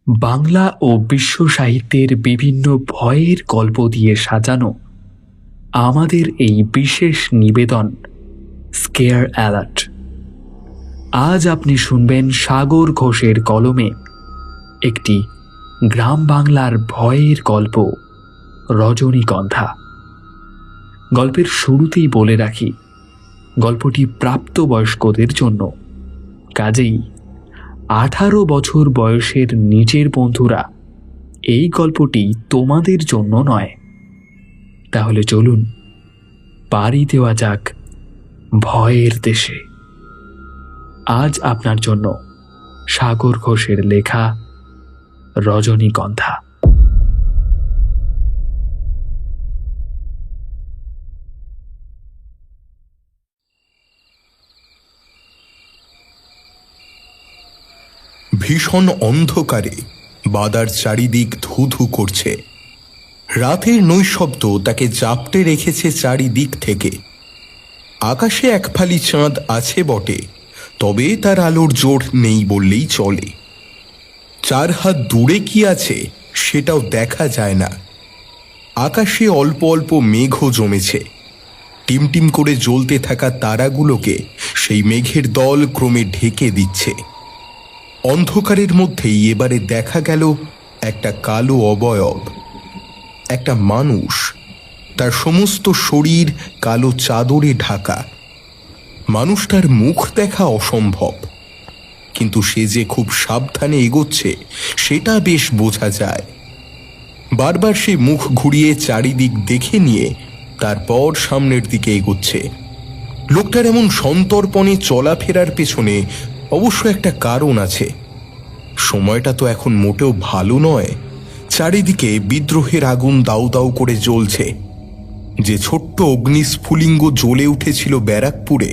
বাংলা ও বিশ্ব সাহিত্যের বিভিন্ন ভয়ের গল্প দিয়ে সাজানো আমাদের এই বিশেষ নিবেদন স্কেয়ার অ্যালার্ট। আজ আপনি শুনবেন সাগর ঘোষের কলমে একটি গ্রাম বাংলার ভয়ের গল্প, রজনীগন্ধা। গল্পের শুরুতেই বলে রাখি, গল্পটি প্রাপ্তবয়স্কদের জন্য, কাজেই 18 বছর বয়সের নিচের বন্ধুরা এই গল্পটি তোমাদের জন্য নয়। তাহলে চলুন পাড়ি দেওয়া যাক ভয়ের দেশে। আজ আপনার জন্য সাগর ঘোষের লেখা রজনীগন্ধা। ভীষণ অন্ধকারে বাদার চারিদিক ধু ধু করছে। রাতের নৈশব্দ তাকে জাপটে রেখেছে চারিদিক থেকে। আকাশে এক ফালি চাঁদ আছে বটে, তবে তার আলোর জোর নেই বললেই চলে। 4 হাত দূরে কি আছে সেটাও দেখা যায় না। আকাশে অল্প অল্প মেঘও জমেছে। টিমটিম করে জ্বলতে থাকা তারাগুলোকে সেই মেঘের দল ক্রমে ঢেকে দিচ্ছে। অন্ধকারের মধ্যেই এবারে দেখা গেল একটা কালো অবয়ব, একটা মানুষ। তার সমস্ত শরীর কালো চাদরে ঢাকা। মানুষটার মুখ দেখা অসম্ভব, কিন্তু সে যে খুব সাবধানে এগোচ্ছে সেটা বেশ বোঝা যায়। বারবার সে মুখ ঘুরিয়ে চারিদিক দেখে নিয়ে তারপর সামনের দিকে এগোচ্ছে। লোকটার এমন সন্তর্পণে চলাফেরার পেছনে অবশ্য একটা কারণ আছে। সময়টা তো এখন মোটেও ভালো নয়। চারিদিকে বিদ্রোহের আগুন দাউ দাউ করে জ্বলছে। যে ছোট্ট অগ্নিস্ফুলিঙ্গ জ্বলে উঠেছিল ব্যারাকপুরে,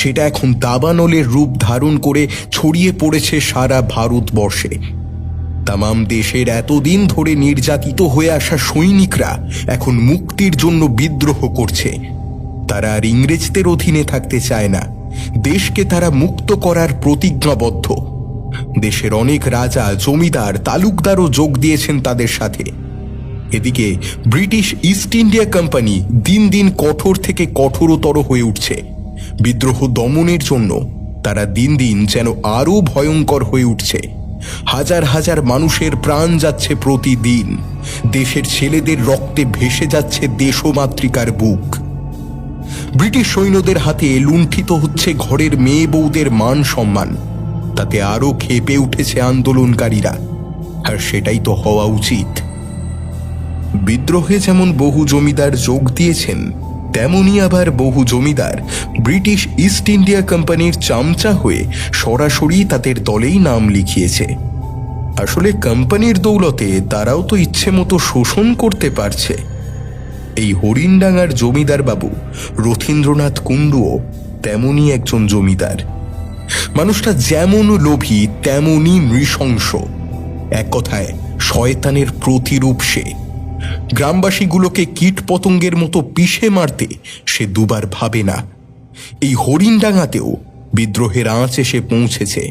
সেটা এখন দাবানলের রূপ ধারণ করে ছড়িয়ে পড়েছে সারা ভারতবর্ষে। তামাম দেশের এতদিন ধরে নির্যাতিত হয়ে আসা সৈনিকরা এখন মুক্তির জন্য বিদ্রোহ করছে। তারা আর ইংরেজদের অধীনে থাকতে চায় না। দেশকে তারা মুক্ত করার প্রতিজ্ঞাবদ্ধ। দেশের অনেক রাজা, জমিদার, তালুকদারও যোগ দিয়েছেন তাদের সাথে। এদিকে ব্রিটিশ ইস্ট ইন্ডিয়া কোম্পানি দিন দিন কঠোর থেকে কঠোরতর হয়ে উঠছে। বিদ্রোহ দমনের জন্য তারা দিন দিন যেন আরও ভয়ঙ্কর হয়ে উঠছে। হাজার হাজার মানুষের প্রাণ যাচ্ছে প্রতিদিন। দেশের ছেলেদের রক্তে ভেসে যাচ্ছে দেশমাতৃকার বুক। ব্রিটিশ সৈন্যদের হাতে লুণ্ঠিত হচ্ছে ঘরের মেয়ে বউদের মান সম্মান। তাতে আরও ক্ষেপে উঠেছে আন্দোলনকারীরা, আর সেটাই তো হওয়া উচিত। বিদ্রোহে যেমন বহু জমিদার যোগ দিয়েছেন, তেমনি আবার বহু জমিদার ব্রিটিশ ইস্ট ইন্ডিয়া কোম্পানির চামচা হয়ে সরাসরি তাদের দলেই নাম লিখিয়েছে। আসলে কোম্পানির দৌলতে তারাও তো ইচ্ছে মতো শোষণ করতে পারছে। এই হরিণডাঙ্গার জমিদার বাবু রথীন্দ্রনাথ কুণ্ডুও তেমনই একজন জমিদার। মানুষটা যেমন লোভী তেমনই নৃশংস। এক কথায় শয়তানের প্রতিরূপ সে। গ্রামবাসীগুলোকে কীট পতঙ্গের মতো পিষে মারতে সে দুবার ভাবে না। এই হরিণডাঙ্গাতেও বিদ্রোহের আঁচ এসে পৌঁছেছে।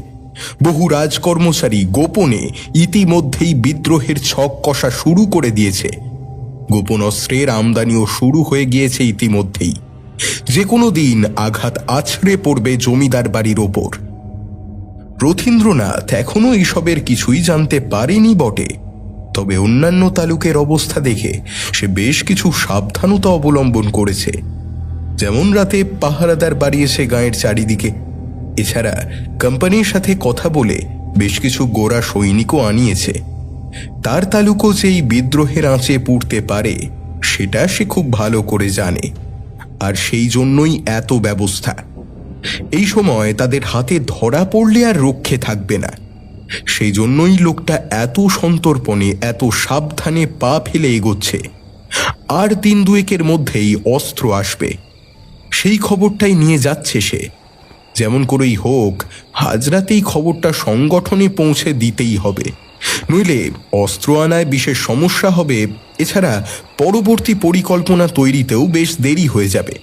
বহু রাজকর্মচারী গোপনে ইতিমধ্যেই বিদ্রোহের ছক কষা শুরু করে দিয়েছে। গোপন অস্ত্রের আমদানিও শুরু হয়ে গিয়েছে ইতিমধ্যেই। যে কোনো দিন আঘাত আছড়ে পড়বে জমিদার বাড়ির ওপর। রথীন্দ্রনাথ এখনো এইসবের কিছুই জানতে পারেনি বটে, তবে অন্যান্য তালুকের অবস্থা দেখে সে বেশ কিছু সাবধানতা অবলম্বন করেছে। যেমন রাতে পাহারাদার বাড়িয়েছে গাঁয়ের চারিদিকে। এছাড়া কোম্পানির সাথে কথা বলে বেশ কিছু গোরা সৈনিকও আনিয়েছে। তার তালুকও যেই বিদ্রোহের আঁচে পুড়তে পারে সেটা সে খুব ভালো করে জানে, আর সেই জন্যই এত ব্যবস্থা। এই সময় তাদের হাতে ধরা পড়লে আর রক্ষে থাকবে না। সেই জন্যই লোকটা এত সন্তর্পণে, এত সাবধানে পা ফেলে এগোচ্ছে। আর 3-2 মধ্যেই অস্ত্র আসবে, সেই খবরটাই নিয়ে যাচ্ছে সে। যেমন করেই হোক আজ রাতেই খবরটা সংগঠনে পৌঁছে দিতেই হবে, নইলে অস্ত্র আনায় বিশেষ সমস্যা হবে। এছাড়া পরবর্তী পরিকল্পনা তৈরিতেও বেশ দেরি হয়ে যাবে।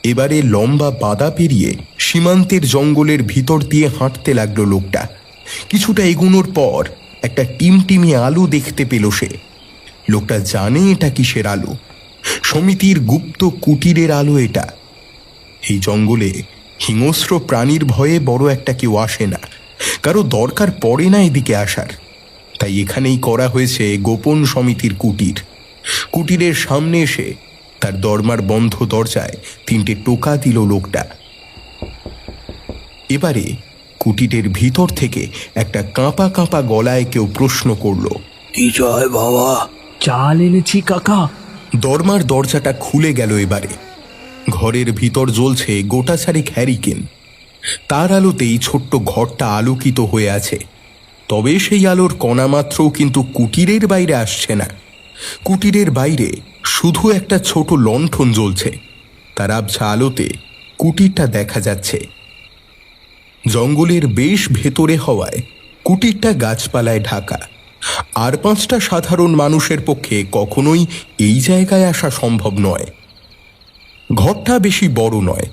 এবারে লম্বা বাধা পেরিয়ে সীমান্তের জঙ্গলের ভিতর দিয়ে হাঁটতে লাগলো লোকটা। কিছুটা এগোনোর পর একটা টিমটিমি আলো দেখতে পেল সে। লোকটা জানে এটা কিসের আলো, সমিতির গুপ্ত কুটিরের আলো এটা। এই জঙ্গলে হিংস্র প্রাণীর ভয়ে বড় একটা কেউ আসে না, কারো দরকার পড়ে না এদিকে আসার। তাই এখানেই করা হয়েছে গোপন সমিতির কুটির। কুটিরের সামনে এসে তার দরমার বন্ধ দরজায় 3টে টোকা দিল লোকটা। এবারে কুটিরের ভিতর থেকে একটা কাঁপা কাঁপা গলায় কেউ প্রশ্ন করল, কি চাই বাবা? চাল এনেছি কাকা। দরমার দরজাটা খুলে গেল। এবারে ঘরের ভিতর জ্বলছে গোটা চারেক হ্যারিকেন। তার আলোতেই ছোট্ট ঘরটা আলোকিত হয়ে আছে। তবে সেই আলোর কণা মাত্রও কিন্তু কুটিরের বাইরে আসছে না। কুটিরের বাইরে শুধু একটা ছোট লণ্ঠন জ্বলছে, তার আবছা আলোতে কুটিরটা দেখা যাচ্ছে। জঙ্গলের বেশ ভেতরে হওয়ায় কুটিরটা গাছপালায় ঢাকা। আর 5টা সাধারণ মানুষের পক্ষে কখনোই এই জায়গায় আসা সম্ভব নয়। ঘরটা বেশি বড় নয়,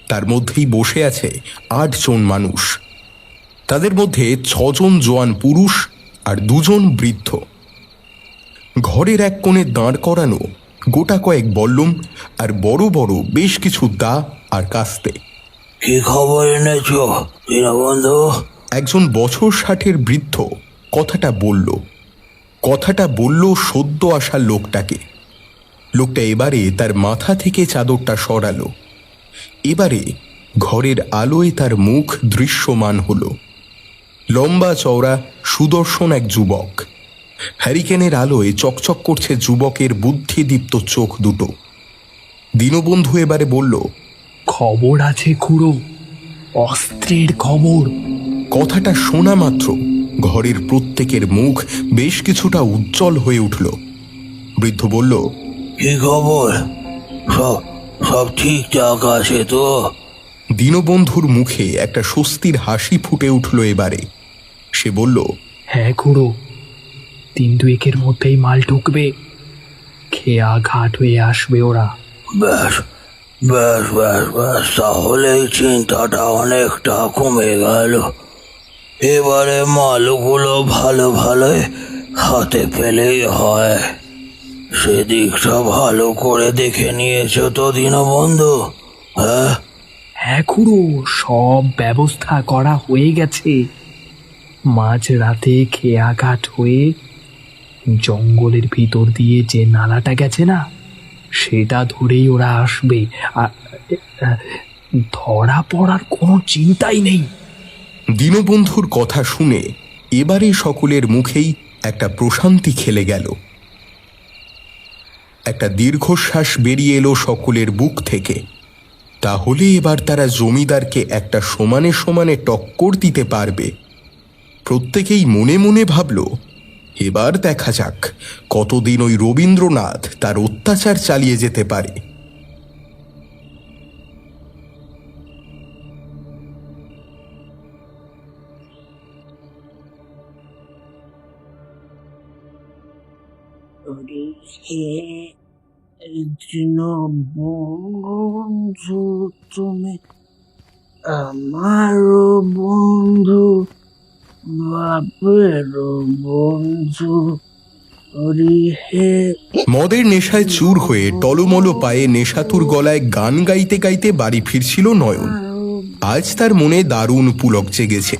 তার মধ্যেই বসে আছে 8 জন মানুষ। তাদের মধ্যে 6 জন জোয়ান পুরুষ আর 2 জন বৃদ্ধ। ঘরের এক কোণে দাঁড় করানো গোটা কয়েক বল্লম আর বড় বড় বেশ কিছু দা আর কাস্তে। কি খবর এনেছো দীনবন্ধু? একজন বছর 60-এর বৃদ্ধ কথাটা বলল সদ্য আসা লোকটাকে। লোকটা এবারে তার মাথা থেকে চাদরটা সরালো। এবারে ঘরের আলোয় তার মুখ দৃশ্যমান হলো। লম্বা চওড়া সুদর্শন এক যুবক। হ্যারিকেনের আলোয় চকচক করছে যুবকের বুদ্ধিদীপ্ত চোখ দুটো। দীনবন্ধু এবারে বলল, খবর আছে খুড়ো, অস্ত্রের খবর। কথাটা শোনা মাত্র ঘরের প্রত্যেকের মুখ বেশ কিছুটা উজ্জ্বল হয়ে উঠল। বৃদ্ধ বলল, কি খবর? সব সব ঠিকঠাক আছে তো? দীনবন্ধুর মুখে একটা স্বস্তির হাসি ফুটে উঠল এবারে। সে বলল, হ্যাঁ খুড়ো, 3-2 মধ্যেই মাল ঢুকবে, খেয়া ঘাট হয়ে আসবে ওরা। বেশ বেশ বেশ বেশ, তাহলে এই চিন্তাটা অনেকটা কমে গেল। এবারে মালগুলো ভালো ভালোই হাতে পেলেই হয়। সেদিকটা ভালো করে দেখে নিয়েছো তো দীনবন্ধু? হ্যাঁ হ্যাঁ খুড়ো, সব ব্যবস্থা করা হয়ে গেছে। মাঝ রাতে খেয়া ঘাট হয়ে জঙ্গলের ভিতর দিয়ে যে নালাটা গেছে না, সেটা ধরেই ওরা আসবে। আর ধরা পড়ার কোনো চিন্তাই নেই। দীনবন্ধুর কথা শুনে এবারে সকলের মুখেই একটা প্রশান্তি খেলে গেল। একটা দীর্ঘশ্বাস বেরিয়ে এলো সকলের বুক থেকে। তাহলে এবার তারা জমিদারকে একটা সমানে সমানে টক্কর দিতে পারবে। প্রত্যেকেই মনে মনে ভাবল, এবার দেখা যাক কতদিন ওই রবীন্দ্রনাথ তার অত্যাচার চালিয়ে যেতে পারে। বন্ধু, তুমি আমারও বন্ধু, বাপেরও বন্ধু। মদের নেশায় চুর হয়ে টলমলো পায়ে নেশাতুর গলায় গান গাইতে গাইতে বাড়ি ফিরছিল নয়ন। আজ তার মনে দারুণ পুলক জেগেছে।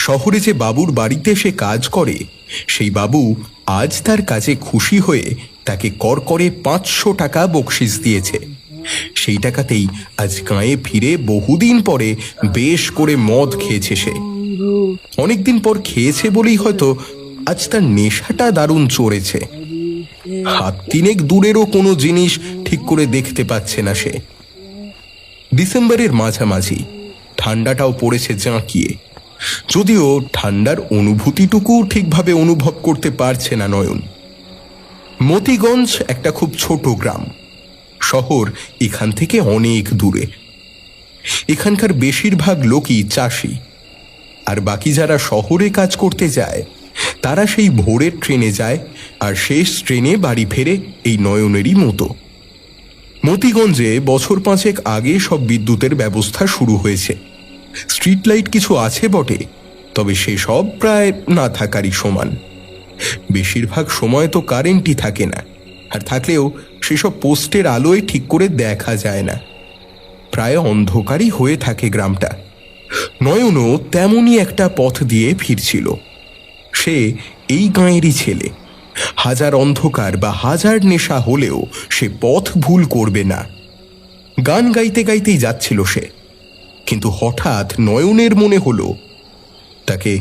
শহরে যে বাবুর বাড়িতে সে কাজ করে, সেই বাবু আজ তার কাজে খুশি হয়ে তাকে করকরে 500 টাকা বকশিস দিয়েছে। সেই টাকাতেই আজ গাঁয়ে ফিরে বহুদিন পরে বেশ করে মদ খেয়েছে সে। অনেকদিন পর খেয়েছে বলেই হয়তো আজ তার নেশাটা দারুণ চড়েছে। 7 দূরেরও কোনো জিনিস ঠিক করে দেখতে পাচ্ছে না সে। ডিসেম্বরের মাঝামাঝি, ঠান্ডাটাও পড়েছে জাঁকিয়ে। যদিও ঠান্ডার অনুভূতিটুকু ঠিকভাবে অনুভব করতে পারছে না নয়ন। মতিগঞ্জ একটা খুব ছোট গ্রাম। শহর এখান থেকে অনেক দূরে। এখানকার বেশিরভাগ লোকই চাষি, আর বাকি যারা শহরে কাজ করতে যায় তারা সেই ভোরের ট্রেনে যায় আর শেষ ট্রেনে বাড়ি ফেরে এই নয়নেরই মতো। মতিগঞ্জে বছর 5 আগে সব বিদ্যুতের ব্যবস্থা শুরু হয়েছে। স্ট্রিট লাইট কিছু আছে বটে, তবে সেসব প্রায় না থাকারই সমান। বেশিরভাগ সময় তো কারেন্টই থাকে না, আর থাকলেও সেসব পোস্টের আলোয় ঠিক করে দেখা যায় না। প্রায় অন্ধকারই হয়ে থাকে গ্রামটা। নয়নও তেমনই একটা পথ দিয়ে ফিরছিল। সে এই গাঁয়েরই ছেলে। হাজার অন্ধকার বা হাজার নেশা হলেও সে পথ ভুল করবে না। গান গাইতে গাইতেই যাচ্ছিল সে, কিন্তু হঠাৎ নয়নের মনে হলো তাকে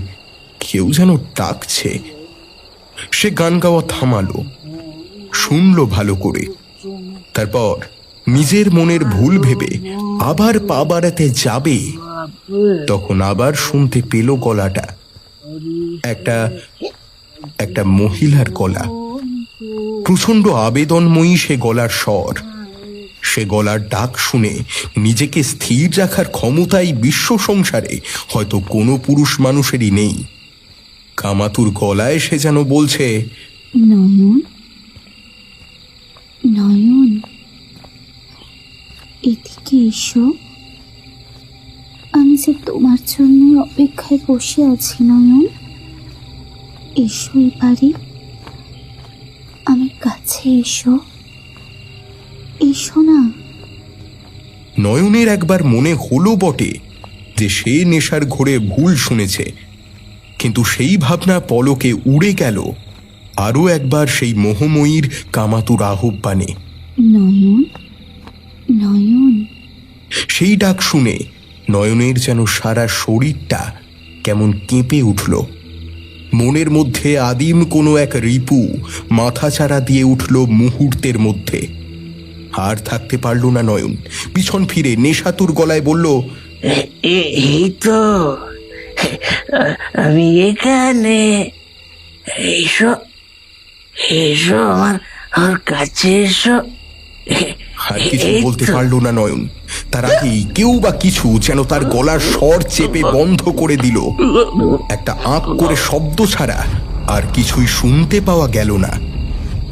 কেউ যেন ডাকছে। সে গান গাওয়া থামালো, শুনল ভালো করে, তারপর নিজের মনের ভুল ভেবে আবার পা বাড়াতে যাবে, তখন আবার শুনতে পেল গলাটা, একটা একটা মহিলার গলা। প্রচন্ড আবেদনময়ী সে গলার স্বর। সে গলার ডাক শুনে নিজেকে স্থির রাখার ক্ষমতাই বিশ্ব সংসারে হয়তো কোনো পুরুষ মানুষেরই নেই। কামাতুর গলায় সে যেন বলছে, নয়ন, নয়ন, এদিকে এসো। আমি যে তোমার জন্য অপেক্ষায় বসে আছি নয়ন। এসো এবারে, আমার কাছে এসো, এসো না। নয়নের একবার মনে হলো বটে যে সে নেশার ঘোরে ভুল শুনেছে, কিন্তু সেই ভাবনা পলকে উড়ে গেল আরও একবার সেই মোহময়ীর কামাতুর আহ্বানে। নয়ন, নয়ন। সেই ডাক শুনে নয়নের যেন সারা শরীরটা কেমন কেঁপে উঠল। মনের মধ্যে আদিম কোনো এক রিপু মাথাচাড়া দিয়ে উঠল মুহূর্তের মধ্যে। আর থাকতে পারল না নয়ন। পিছন ফিরে নেশাতুর গলায় বলল, এই তো আমি এখানে। এসো, এসো আমার কাছে এসো। আর কিছু বলতে পারল না নয়ন। তার আগেই কেউ বা কিছু যেন তার গলার স্বর চেপে বন্ধ করে দিল। একটা আঁক করে শব্দ ছাড়া আর কিছুই শুনতে পাওয়া গেল না।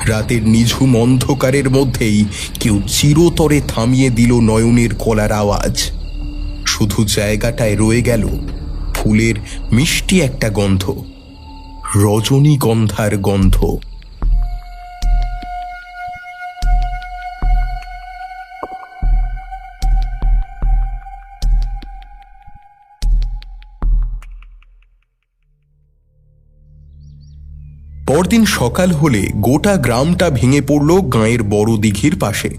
রাতের নিঝুম অন্ধকারের মধ্যেই কেউ চিরতরে থামিয়ে দিল নয়নের গলার আওয়াজ। শুধু জায়গাটায় রয়ে গেল ফুলের মিষ্টি একটা গন্ধ, রজনীগন্ধার গন্ধ। পরদিন সকাল হলে গোটা গ্রামটা ভেঙে পড়ল গাঁয়ের বড় দিঘির পাশে।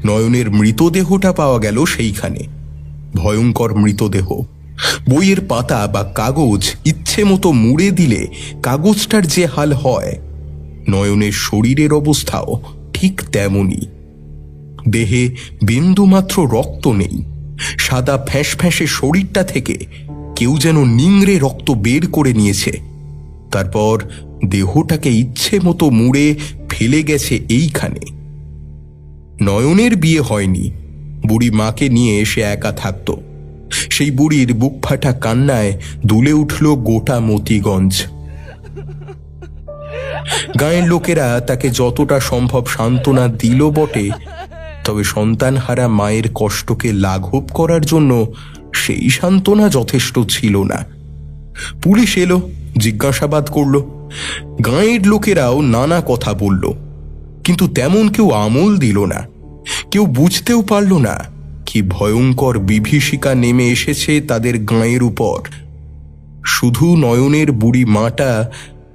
নয়নের মৃতদেহটা পাওয়া গেল সেইখানে। ভয়ঙ্কর মৃতদেহ। বইয়ের পাতা বা কাগজ ইচ্ছে মতো মুড়ে দিলে কাগজটার যে হাল হয়, নয়নের শরীরের অবস্থাও ঠিক তেমনই। দেহে বিন্দুমাত্র রক্ত নেই। সাদা ফ্যাঁস ফ্যাঁসে শরীরটা থেকে কেউ যেন নিংড়ে রক্ত বের করে নিয়েছে, তারপর দেহটাকে ইচ্ছে মতো মুড়ে ফেলে গেছে এইখানে। নয়নের বিয়ে হয়নি। বুড়ি মাকে নিয়ে এসে একা থাকত। সেই বুড়ির বুক ফাটা কান্নায় দুলে উঠল গোটা মতিগঞ্জ। গাঁয়ের লোকেরা তাকে যতটা সম্ভব সান্ত্বনা দিল বটে, তবে সন্তানহারা মায়ের কষ্টকে লাঘব করার জন্য সেই সান্ত্বনা যথেষ্ট ছিল না। পুলিশ এলো, জিজ্ঞাসাবাদ করল। গাঁয়ের লোকেরাও নানা কথা বলল, কিন্তু তেমন কেউ আমল দিল না। কেউ বুঝতেও পারল না কি ভয়ঙ্কর বিভীষিকা নেমে এসেছে তাদের গাঁয়ের উপর। শুধু নয়নের বুড়ি মাটা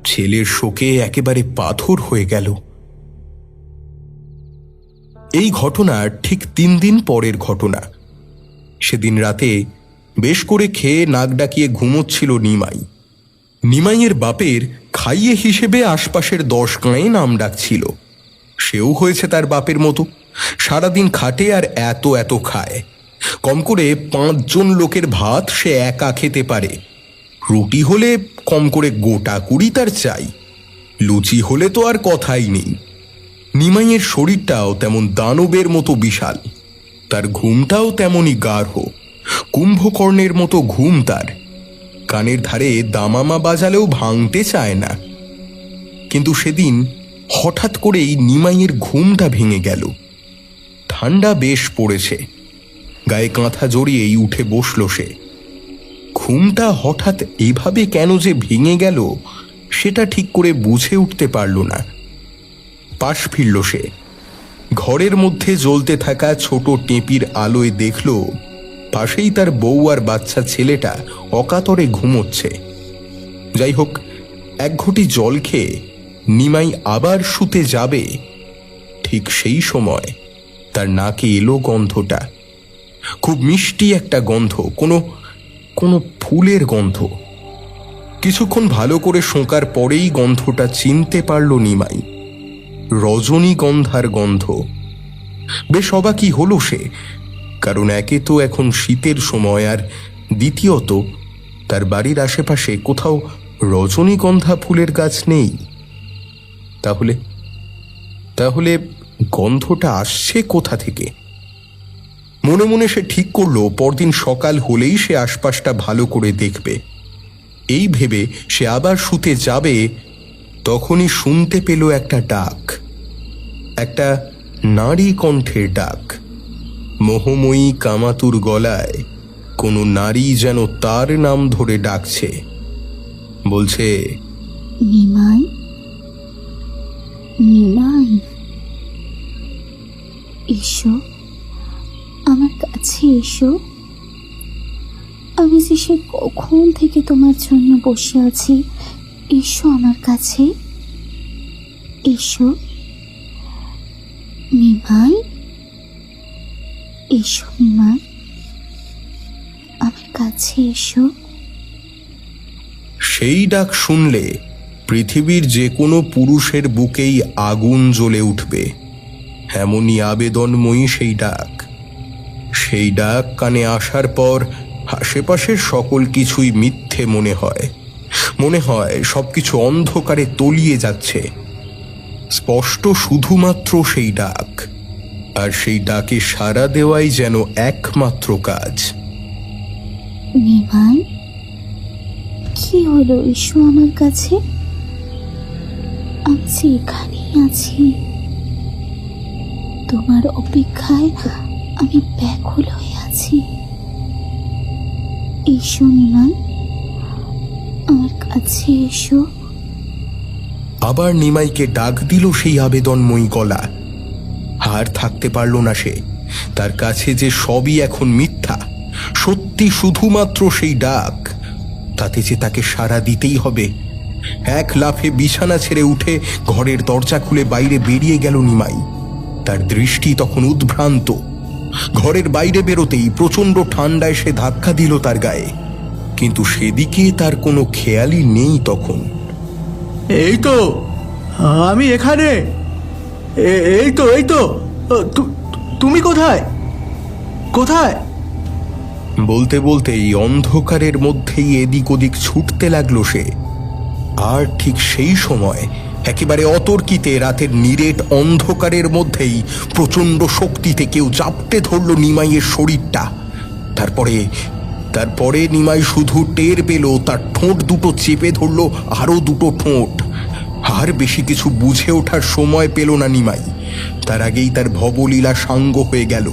ছেলের শোকে একেবারে পাথর হয়ে গেল। এই ঘটনার ঠিক 3 দিন পরের ঘটনা। সেদিন রাতে বেশ করে খেয়ে নাক ডাকিয়ে ঘুমোচ্ছিল নিমাই। নিমাইয়ের বাপের খাইয়ে হিসেবে আশপাশের 10 গাঁয়ে নাম ডাকছিল। সেও হয়েছে তার বাপের মতো, সারাদিন খাটে আর এত এত খায়। কম করে 5 জন লোকের ভাত সে একা খেতে পারে। রুটি হলে কম করে গোটা 20 তার চাই। লুচি হলে তো আর কথাই নেই। নিমাইয়ের শরীরটাও তেমন দানবের মতো বিশাল, তার ঘুমটাও তেমনই গাঢ়, কুম্ভকর্ণের মতো ঘুম তার। কানের ধারে দামামা বাজালেও ভাঙতে চায় না। কিন্তু সেদিন হঠাৎ করেই নিমাইয়ের ঘুমটা ভেঙে গেল। ঠান্ডা বেশ পড়েছে। গায়ে কাঁথা জড়িয়েই উঠে বসল সে। ঘুমটা হঠাৎ এভাবে কেন যে ভেঙে গেল সেটা ঠিক করে বুঝে উঠতে পারল না। পাশ ফিরল সে। ঘরের মধ্যে জ্বলতে থাকা ছোট টেপির আলোয় দেখল পাশেই তার বউ আর বাচ্চা ছেলেটা অকাতরে ঘুমোচ্ছে। যাই হোক, এক ঘটি জল খেয়ে নিমাই আবার শুতে যাবে, ঠিক সেই সময় তার নাকে এলো গন্ধটা। খুব মিষ্টি একটা গন্ধ, কোনো কোনো ফুলের গন্ধ। কিছুক্ষণ ভালো করে শোঁকার পরেই গন্ধটা চিনতে পারল নিমাই। রজনীগন্ধার গন্ধ। বেশ অবাকই হলো সে, কারণ একে তো এখন শীতের সময়, আর দ্বিতীয়ত তার বাড়ির আশেপাশে কোথাও রজনীগন্ধা ফুলের গাছ নেই। তাহলে তাহলে গন্ধটা আসছে কোথা থেকে? মনে মনে সে ঠিক করলো পরদিন সকাল হলেই সে আশপাশটা ভালো করে দেখবে। এই ভেবে সে আবার শুতে যাবে, তখনই শুনতে পেল একটা ডাক, একটা নারী কণ্ঠের ডাক। মোহময়ী কামাতুর গলায় কোনো নারী যেন তার নাম ধরে ডাকছে, বলছে, নিমাই, নিমাই, এসো আমার কাছে, এসো। আমি যে সে কখন থেকে তোমার জন্য বসে আছি। এসো আমার কাছে, এসো নিমাই, এসো নিমাই, আমার কাছে এসো। সেই ডাক শুনলে পৃথিবীর যে কোনো পুরুষের বুকেই আগুন জ্বলে উঠবে, এমনই আবেদনময়ী সেই ডাক। সেই ডাক কানে আসার পর আশেপাশের সকল কিছুই মিথ্যে মনে হয়। মনে হয় সবকিছু অন্ধকারে তলিয়ে যাচ্ছে। স্পষ্ট শুধুমাত্র সেই ডাক, আর সেই ডাকে সাড়া দেওয়াই যেন একমাত্র কাজ। নিমাই, কি হলো? এসো আমার কাছে। আমি যে এখানেই আছি, তোমার অপেক্ষায় আমি ব্যাকুল হয়ে আছি। এসো নিমাই, আমার কাছে এসো। আবার নিমাইকে ডাক দিল সেই আবেদনময়ী গলা। আর থাকতে পারল না সে। তার কাছে যে সবই এখন মিথ্যা, সত্যি শুধুমাত্র সেই ডাক, তাতে যে তাকে সাড়া দিতেই হবে। এক লাফে বিছানা ছেড়ে উঠে ঘরের দরজা খুলে বাইরে বেরিয়ে গেল নিমাই। তার দৃষ্টি তখন উদ্ভ্রান্ত। ঘরের বাইরে বেরোতেই প্রচণ্ড ঠান্ডায় সে ধাক্কা দিল তার গায়ে, কিন্তু সেদিকে তার কোনো খেয়ালই নেই তখন। এই তো আমি এখানে। এই তো তুমি কোথায়? কোথায়? বলতে বলতেই অন্ধকারের মধ্যেই এদিক ওদিক ছুটতে লাগলো সে। আর ঠিক সেই সময় একেবারে অতর্কিতে রাতের নিরেট অন্ধকারের মধ্যেই প্রচণ্ড শক্তিতে কেউ চাপটে ধরল নিমাইয়ের শরীরটা। তারপরে নিমাই শুধু টের পেল তার ঠোঁট দুটো চেপে ধরল আরো দুটো ঠোঁট। আর বেশি কিছু বুঝে ওঠার সময় পেল না নিমাই। তার আগেই তার ভবলীলা সাঙ্গ হয়ে গেল।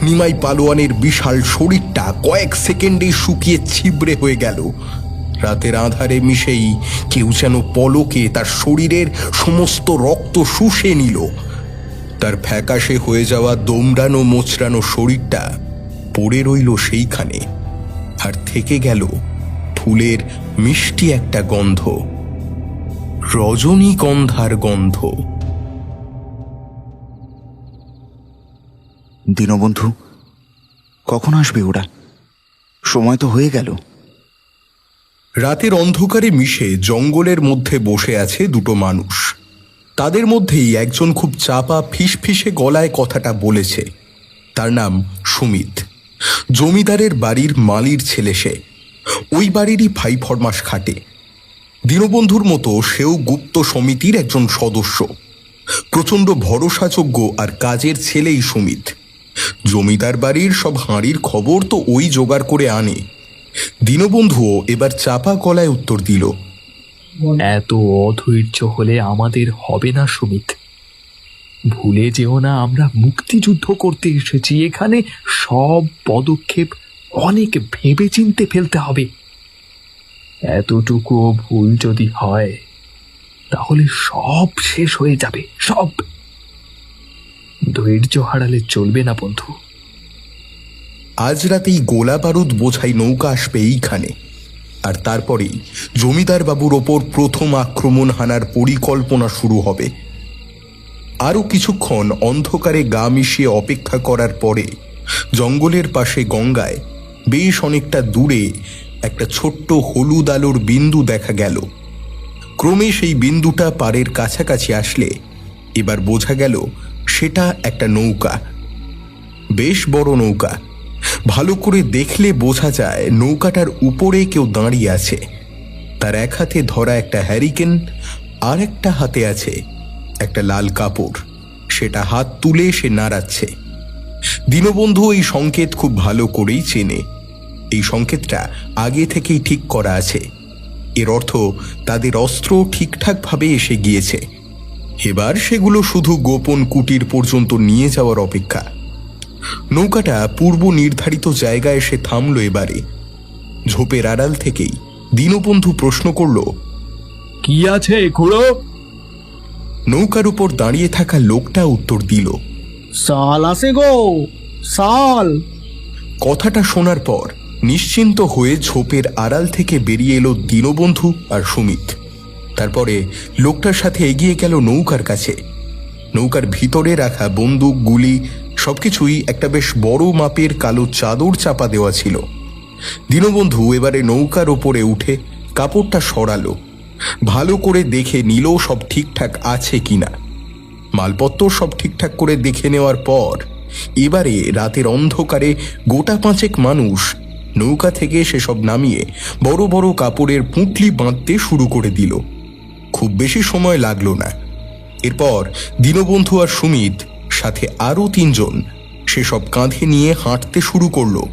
নিমাই পালোয়ানের বিশাল শরীরটা কয়েক সেকেন্ডেই শুকিয়ে ছিবড়ে হয়ে গেল। রাতের আঁধারে মিশেই কেউ যেন পলকে তার শরীরের সমস্ত রক্ত শুষে নিল। তার ফ্যাকাশে হয়ে যাওয়া দোমড়ানো মোচড়ানো শরীরটা পড়ে রইল সেইখানে। আর থেকে গেল ফুলের মিষ্টি একটা গন্ধ, রজনীগন্ধার গন্ধ। দীনবন্ধু, কখন আসবে ওরা? সময় তো হয়ে গেল। রাতের অন্ধকারে মিশে জঙ্গলের মধ্যে বসে আছে দুটো মানুষ। তাদের মধ্যেই একজন খুব চাপা ফিসফিসে গলায় কথাটা বলেছে। তার নাম সুমিত। জমিদারের বাড়ির মালির ছেলে সে। ওই বাড়িরই ভাই ফরমাস খাটে। দীনবন্ধুর মতো সেও গুপ্ত সমিতির একজন সদস্য। প্রচণ্ড ভরসাযোগ্য আর কাজের ছেলেই সুমিত। জমিদার বাড়ির সব হাঁড়ির খবর তো ওই জোগাড় করে আনে। দীনবন্ধুও এবার চাপা গলায় উত্তর দিল, এত অধৈর্য হলে আমাদের হবে না সুমিত। ভুলে যেও না, আমরা মুক্তিযুদ্ধ করতে এসেছি। এখানে সব পদক্ষেপ অনেক ভেবে চিনতে ফেলতে হবে। এতটুকুও ভুল যদি হয় তাহলে সব শেষ হয়ে যাবে, সব। ধৈর্য হারালে চলবে না বন্ধু। আজ রাতেই গোলা বারুদ বোঝাই নৌকা আসবে এইখানে, আর তারপরেই জমিদার বাবুর ওপর প্রথম আক্রমণ হানার পরিকল্পনা শুরু হবে। আরও কিছুক্ষণ অন্ধকারে গা মিশিয়ে অপেক্ষা করার পরে জঙ্গলের পাশে গঙ্গায় বেশ অনেকটা দূরে একটা ছোট্ট হলুদ আলোর বিন্দু দেখা গেল। ক্রমে সেই বিন্দুটা পাড়ের কাছাকাছি আসলে এবার বোঝা গেল সেটা একটা নৌকা, বেশ বড় নৌকা। ভালো করে দেখলে বোঝা যায় নৌকাটার উপরে কেউ দাঁড়িয়ে আছে। তার এক হাতে ধরা একটা হ্যারিকেন, আর একটা হাতে আছে একটা লাল কাপড়, সেটা হাত তুলে সে নাড়াচ্ছে। দীনবন্ধু এই সংকেত খুব ভালো করেই চেনে। এই সংকেতটা আগে থেকেই ঠিক করা আছে। এর অর্থ তাদের অস্ত্র ঠিকঠাকভাবে এসে গিয়েছে। এবার সেগুলো শুধু গোপন কুটির পর্যন্ত নিয়ে যাওয়ার অপেক্ষা। নৌকাটা পূর্ব নির্ধারিত জায়গায় এসে থামল। এবারে ঝোপের আড়াল থেকেই দীনবন্ধু প্রশ্ন করল, কি আছে খুড়ো? নৌকার উপর দাঁড়িয়ে থাকা লোকটা উত্তর দিল, সাল আছে গো, সাল। কথাটা শোনার পর নিশ্চিন্ত হয়ে ঝোপের আড়াল থেকে বেরিয়ে এলো দীনবন্ধু আর সুমিত। তারপরে লোকটার সাথে এগিয়ে গেল নৌকার কাছে। নৌকার ভিতরে রাখা বন্দুক, গুলি সবকিছুই একটা বেশ বড় মাপের কালো চাদর চাপা দেওয়া ছিল। দীনবন্ধু এবারে নৌকার ওপরে উঠে কাপড়টা সরালো, ভালো করে দেখে নিল সব ঠিকঠাক আছে কিনা। মালপত্র সব ঠিকঠাক করে দেখে নেওয়ার পর এবারে রাতের অন্ধকারে গোটা পাঁচেক মানুষ নৌকা থেকে সেসব নামিয়ে বড় বড় কাপড়ের পুঁটলি বাঁধতে শুরু করে দিল। খুব বেশি সময় লাগলো না। এরপর দীনবন্ধু আর সুমিত সাথে আরও তিনজন সেসব কাঁধে নিয়ে হাঁটতে শুরু করলো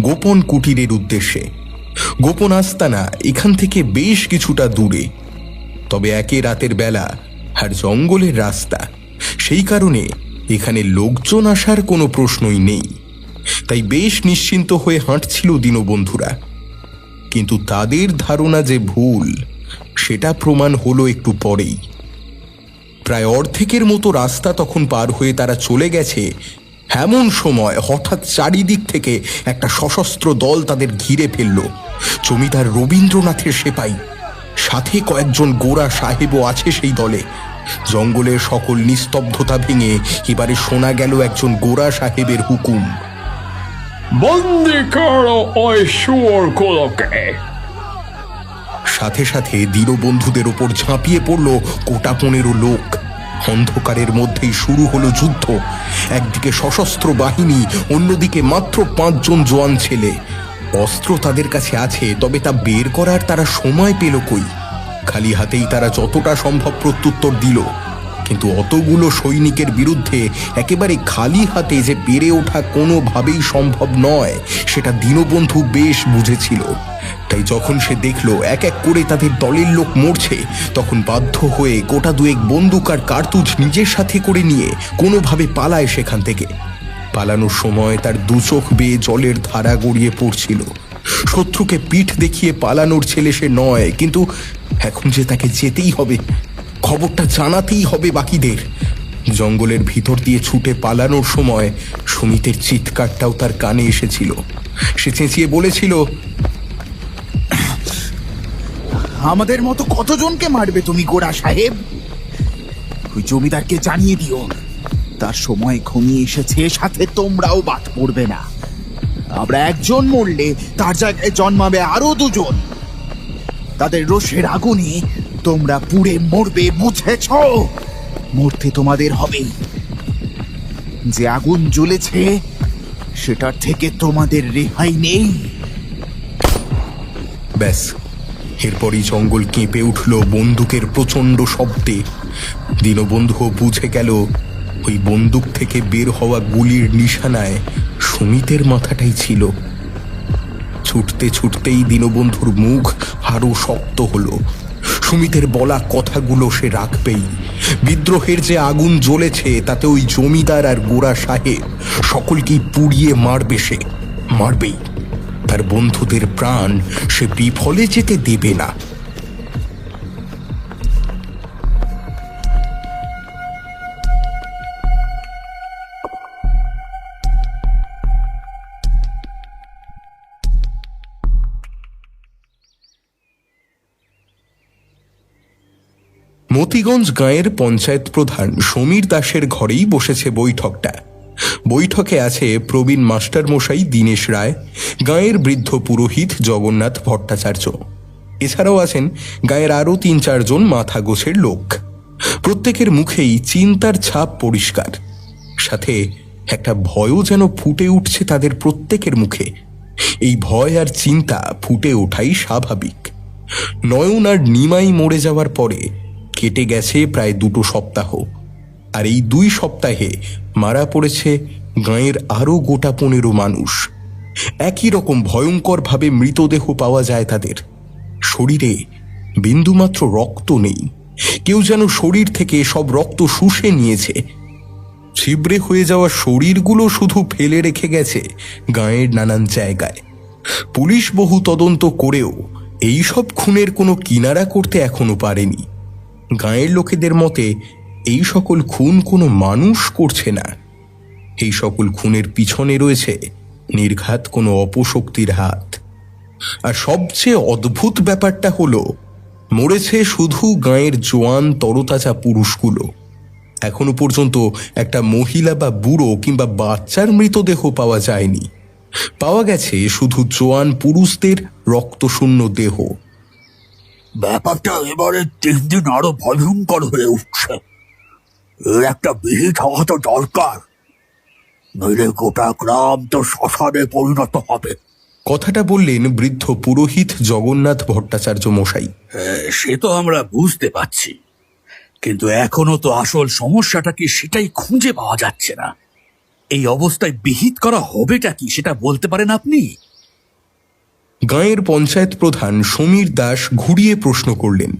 গোপন কুটিরের উদ্দেশ্যে। গোপন আস্তানা এখান থেকে বেশ কিছুটা দূরে, তবে একে রাতের বেলা আর জঙ্গলের রাস্তা, সেই কারণে এখানে লোকজন আসার কোনো প্রশ্নই নেই। তাই বেশ নিশ্চিন্ত হয়ে হাঁটছিল দীনবন্ধুরা। কিন্তু তাদের ধারণা যে ভুল, সেটা প্রমাণ হলো একটু পরেই। প্রায় অর্ধেকের মতো রাস্তা তখন পার হয়ে তারা চলে গেছে, এমন সময় হঠাৎ চারিদিক থেকে একটা সশস্ত্র দল তাদের ঘিরে ফেলল। জমিদার রবীন্দ্রনাথের সেপাই, সাথে কয়েকজন গোরা সাহেবও আছে সেই দলে। জঙ্গলের সকল নিস্তব্ধতা ভেঙে এবারে শোনা গেল একজন গোরা সাহেবের হুকুম, বন্দি করো ওই শুয়োরগুলোকে। সাথে সাথে দীনবন্ধুদের ওপর ঝাঁপিয়ে পড়ল গোটা 15 লোক। অন্ধকারের মধ্যেই শুরু হলো যুদ্ধ। একদিকে সশস্ত্র বাহিনী, অন্যদিকে মাত্র 5 জন জোয়ান ছেলে। অস্ত্র তাদের কাছে আছে, তবে তা বের করার তারা সময় পেল কই? খালি হাতেই তারা যতটা সম্ভব প্রত্যুত্তর দিল, কিন্তু অতগুলো সৈনিকের বিরুদ্ধে একেবারে খালি হাতে যে পেরে ওঠা কোনোভাবেই সম্ভব নয়, সেটা দীনবন্ধু বেশ বুঝেছিল। তাই যখন সে দেখল এক এক করে তাদের দলের লোক মরছে, তখন বাধ্য হয়ে গোটা দুয়েক বন্দুক আর কার্তুজ নিজের সাথে করে নিয়ে কোনোভাবে পালায় সেখান থেকে। পালানোর সময় তার দু চোখ বেয়ে জলের ধারা গড়িয়ে পড়ছিল। শত্রুকে পিঠ দেখিয়ে পালানোর ছেলে সে নয়, কিন্তু এখন যে তাকে যেতেই হবে, খবরটা জানাতেই হবে বাকিদের। জঙ্গলের ভিতর দিয়ে ছুটে পালানোর সময় সুমিতের চিৎকারটাও তার কানে এসেছিল। সে চেঁচিয়ে বলেছিল, আমাদের মতো কতজনকে মারবে তুমি গোরা সাহেব? ওই জমিদারকে জানিয়ে দিও, তার সময় ঘনিয়ে এসেছে, সাথে তোমরাও বাদ পড়বে না। আমরা একজন মরলে তার জায়গায় জন্মাবে আরো 2 জন। তাদের রোষের আগুনে তোমরা পুড়ে মরবে, বুঝেছ? মরতে তোমাদের হবেই। যে আগুন জ্বলেছে সেটার থেকে তোমাদের রেহাই নেই। ব্যাস, এরপরই জঙ্গল কেঁপে উঠল বন্দুকের প্রচণ্ড শব্দে। দীনবন্ধু বুঝে গেল ওই বন্দুক থেকে বের হওয়া গুলির নিশানায় সুমিতের মাথাটাই ছিল। ছুটতে ছুটতেই দীনবন্ধুর মুখ আরো শক্ত হলো। সুমিতের বলা কথাগুলো সে রাখবেই। বিদ্রোহের যে আগুন জ্বলেছে তাতে ওই জমিদার আর গোরা সাহেব সকলকেই পুড়িয়ে মারবে, সে মারবেই। তার বন্ধুদের প্রাণ সে বিফলে যেতে দেবে না। মতিগঞ্জ গাঁয়ের পঞ্চায়েত প্রধান সমীর দাসের ঘরেই বসেছে বৈঠকটা। বৈঠকে আছে প্রবীণ মাস্টার মশাই দীনেশ রায়, গাঁয়ের বৃদ্ধ পুরোহিত জগন্নাথ ভট্টাচার্য। এছাড়াও আছেন গাঁয়ের আরও ৩-৪ জন মাথা গোছের লোক। প্রত্যেকের মুখেই চিন্তার ছাপ পরিষ্কার, সাথে একটা ভয়ও যেন ফুটে উঠছে তাদের প্রত্যেকের মুখে। এই ভয় আর চিন্তা ফুটে ওঠাই স্বাভাবিক। নয়ন আর নিমাই মরে যাওয়ার পরে কেটে গেছে প্রায় 2 সপ্তাহ, আর এই 2 সপ্তাহে মারা পড়েছে গাঁয়ের আরও গোটা 15 মানুষ। একই রকম ভয়ঙ্করভাবে মৃতদেহ পাওয়া যায় তাদের। শরীরে বিন্দুমাত্র রক্ত নেই, কেউ যেন শরীর থেকে সব রক্ত শুষে নিয়েছে। ছিবড়ে হয়ে যাওয়া শরীরগুলো শুধু ফেলে রেখে গেছে গাঁয়ের নানান জায়গায়। পুলিশ বহু তদন্ত করেও এই সব খুনের কোনো কিনারা করতে এখনো পারেনি। গাঁয়ের লোকেদের মতে এই সকল খুন কোনো মানুষ করছে না, এই সকল খুনের পিছনে রয়েছে নির্ঘাত কোনো অপশক্তির হাত। আর সবচেয়ে অদ্ভুত ব্যাপারটা হলো, মরেছে শুধু গাঁয়ের জোয়ান তরতাজা পুরুষগুলো। এখনো পর্যন্ত একটা মহিলা বা বুড়ো কিংবা বাচ্চার মৃতদেহ পাওয়া যায়নি। পাওয়া গেছে শুধু জোয়ান পুরুষদের রক্তশূন্য দেহ। ব্যাপারটা এবারে 3 দিন আরো ভয়ঙ্কর হয়ে উঠছে। এর একটা বিহিত হওয়া তো দরকার, নইলে গোটা গ্রাম তো শ্মশানে পরিণত হবে। কথাটা বললেন বৃদ্ধ পুরোহিত জগন্নাথ ভট্টাচার্য মশাই। সে তো আমরা বুঝতে পারছি, কিন্তু এখনো তো আসল সমস্যাটা কি সেটাই খুঁজে পাওয়া যাচ্ছে না। এই অবস্থায় বিহিত করা হবেটা কি সেটা বলতে পারেন আপনি? গাঁয়ের পঞ্চায়েত প্রধান সমীর দাস ঘুরিয়ে প্রশ্ন করলেন।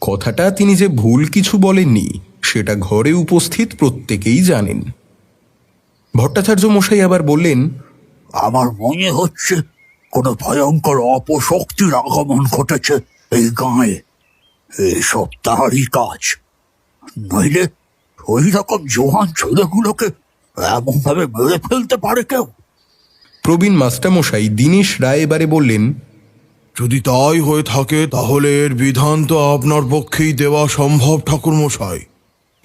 কথাটা তিনি যে ভুল কিছু বলেননি সেটা ঘরে উপস্থিত প্রত্যেকেই জানেন। ভট্টাচার্য মশাই আবার বললেন, আমার মনে হচ্ছে কোনো ভয়ঙ্কর অপশক্তির আগমন ঘটেছে এই গাঁয়ে। এইসব তারই কাজ, নইলে ওই রকম জোয়ান ছেলেগুলোকে এমন ভাবে মেরে ফেলতে পারে কেউ? প্রবীণ মাস্টারমশাই দীনেশ রায় এবারে বললেন, যদি তাই হয়ে থাকে তাহলে এর বিধান তো আপনার পক্ষেই দেওয়া সম্ভব ঠাকুরমশাই।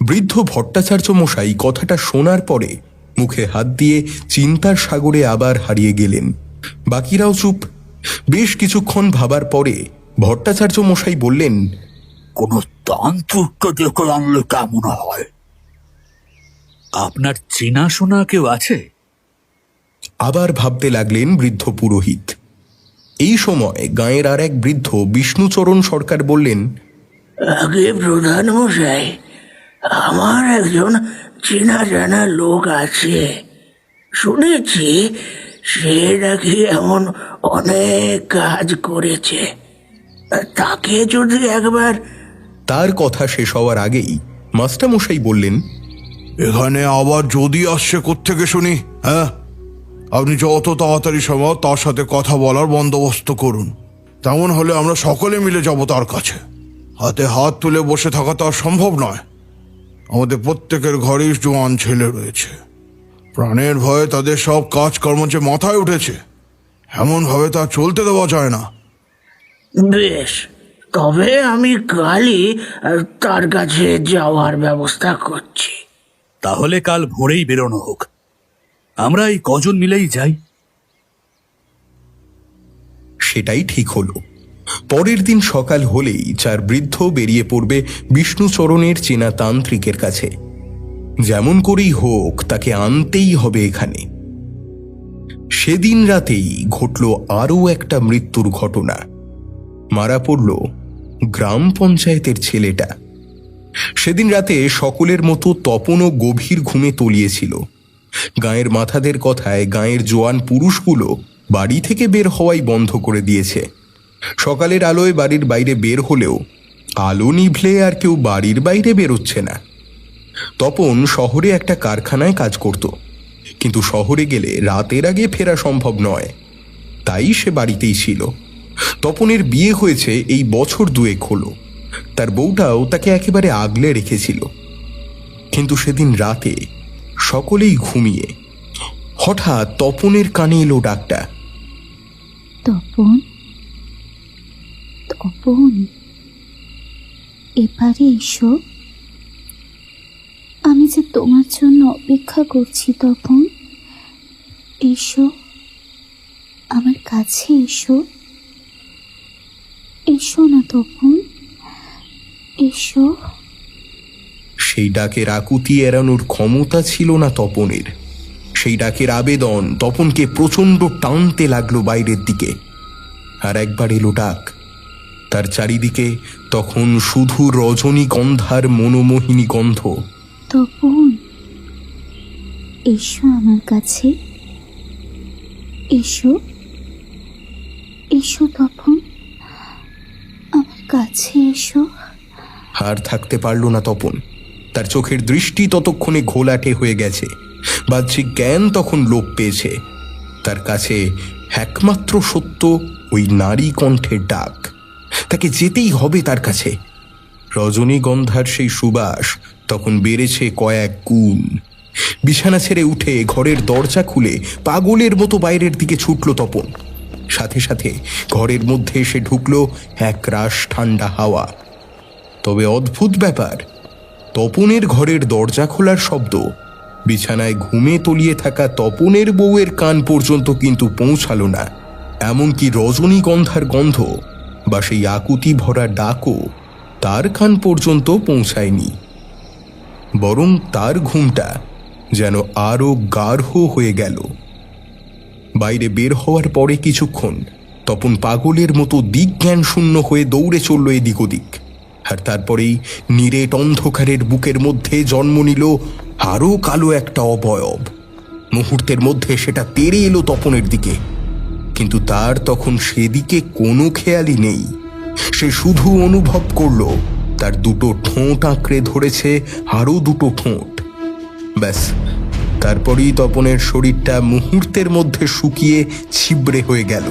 বৃদ্ধ ভট্টাচার্য মশাই কথাটা শোনার পরে মুখে হাত দিয়ে চিন্তার সাগরে আবার হারিয়ে গেলেন। বাকিরাও চুপ। বেশ কিছুক্ষণ ভাবার পরে ভট্টাচার্য মশাই বললেন, কোনো তান্ত্রিককে ডেকে আনলে কেমন হয়? আপনার চেনাশোনা কেউ আছে? আবার ভাবতে লাগলেন বৃদ্ধ পুরোহিত। এই সময় গাঁয়ের আর এক বৃদ্ধ বিষ্ণুচরণ সরকার বললেন, আগে প্রধান মশাই, আমার একজন চেনা জানা লোক আছে। শুনেছি সে নাকি এমন অনেক কাজ করেছে। তাকে যদি একবার... তার কথা শেষ হওয়ার আগেই মাস্টারমশাই বললেন, এখানে আবার যদি আসছে কোত্থেকে শুনি? হ্যাঁ, আপনি যত তাড়াতাড়ি সম্ভব তার সাথে কথা বলার বন্দোবস্ত করুন। তেমন হলে আমরা সকলে মিলে যাব তার কাছে। হাতে হাত তুলে বসে থাকা তো আর সম্ভব নয়। আমাদের প্রত্যেকের ঘরেই জোয়ান ছেলে রয়েছে, প্রাণের ভয়ে তাদের সব কাজকর্ম যে মাথায় উঠেছে, এমনভাবে তা চলতে দেওয়া যায় না। বেশ, তবে আমি কালই তার কাছে যাওয়ার ব্যবস্থা করছি। তাহলে কাল ভোরেই বেরোনো হোক, আমরা এই কজন মিলেই যাই। সেটাই ঠিক হলো। পরের দিন সকাল হলেই 4 বৃদ্ধ বেরিয়ে পড়বে বিষ্ণুচরণের চেনা তান্ত্রিকের কাছে। যেমন করেই হোক তাকে আনতেই হবে এখানে। সেদিন রাতেই ঘটল আরও একটা মৃত্যুর ঘটনা। মারা পড়ল গ্রাম পঞ্চায়েতের ছেলেটা। সেদিন রাতে সকলের মতো তপনও গভীর ঘুমে তলিয়েছিল। গাঁয়ের মাথাদের কথায় গাঁয়ের জোয়ান পুরুষগুলো বাড়ি থেকে বের হওয়াই বন্ধ করে দিয়েছে। সকালের আলোয় বাড়ির বাইরে বের হলেও আলো নিভলে আর কেউ বাড়ির বাইরে বেরোচ্ছে না। তপন শহরে একটা কারখানায় কাজ করত, কিন্তু শহরে গেলে রাতের আগে ফেরা সম্ভব নয়। তাই সে বাড়িতেই ছিল। তপনের বিয়ে হয়েছে এই বছর 2 হলো। তার বউটাও তাকে একেবারে আগলে রেখেছিল। কিন্তু সেদিন রাতে সকলেই ঘুমিয়ে হঠাৎ তপনের কানে এলো ডাকটা। তপন, তপন, এবারে এসো। আমি যে তোমার জন্য অপেক্ষা করছি তপন। এসো, আমার কাছে এসো। এসো না তপন, এসো। সেই ডাকের আকুতি এড়ানোর ক্ষমতা ছিল না তপনের। সেই ডাকের আবেদন তপনকে প্রচণ্ড টানতে লাগলো বাইরের দিকে। আর একবার এলো ডাক। তার চারিদিকে তখন শুধু রজনীগন্ধার মনোমোহিনী গন্ধ। তপন, এসো আমার কাছে। এসো, এসো তপন, আমার কাছে এসো। আর থাকতে পারল না তপন। তার চোখের দৃষ্টি ততক্ষণে ঘোলাটে হয়ে গেছে। বাহ্যিক জ্ঞান তখন লোপ পেয়েছে। তার কাছে একমাত্র সত্য ওই নারী কণ্ঠের ডাক। তাকে যেতেই হবে তার কাছে। রজনীগন্ধার সেই সুবাস তখন বেড়েছে কয়েক গুণ। বিছানা ছেড়ে উঠে ঘরের দরজা খুলে পাগলের মতো বাইরের দিকে ছুটল তপন। সাথে সাথে ঘরের মধ্যে এসে ঢুকলো এক রাশ ঠান্ডা হাওয়া। তবে অদ্ভুত ব্যাপার, তপনের ঘরের দরজা খোলার শব্দ বিছানায় ঘুমে তলিয়ে থাকা তপনের বউয়ের কান পর্যন্ত কিন্তু পৌঁছালো না। এমনকি রজনীগন্ধার গন্ধ বা সেই আকুতি ভরা ডাকও তার কান পর্যন্ত পৌঁছায়নি। বরং তার ঘুমটা যেন আরো গাঢ় হয়ে গেল। বাইরে বের হওয়ার পরে কিছুক্ষণ তপন পাগলের মতো দিকজ্ঞান শূন্য হয়ে দৌড়ে চলল এদিক ওদিক। আর তারপরেই নিরেট অন্ধকারের বুকের মধ্যে জন্ম নিল আরো কালো একটা অবয়ব। মুহূর্তের মধ্যে সেটা তেড়ে এলো তপনের দিকে। কিন্তু তার তখন সেদিকে কোনো খেয়ালই নেই। সে শুধু অনুভব করলো তার দুটো ঠোঁট আঁকড়ে ধরেছে আরো দুটো ঠোঁট। ব্যাস, তারপরেই তপনের শরীরটা মুহূর্তের মধ্যে শুকিয়ে ছিবড়ে হয়ে গেল।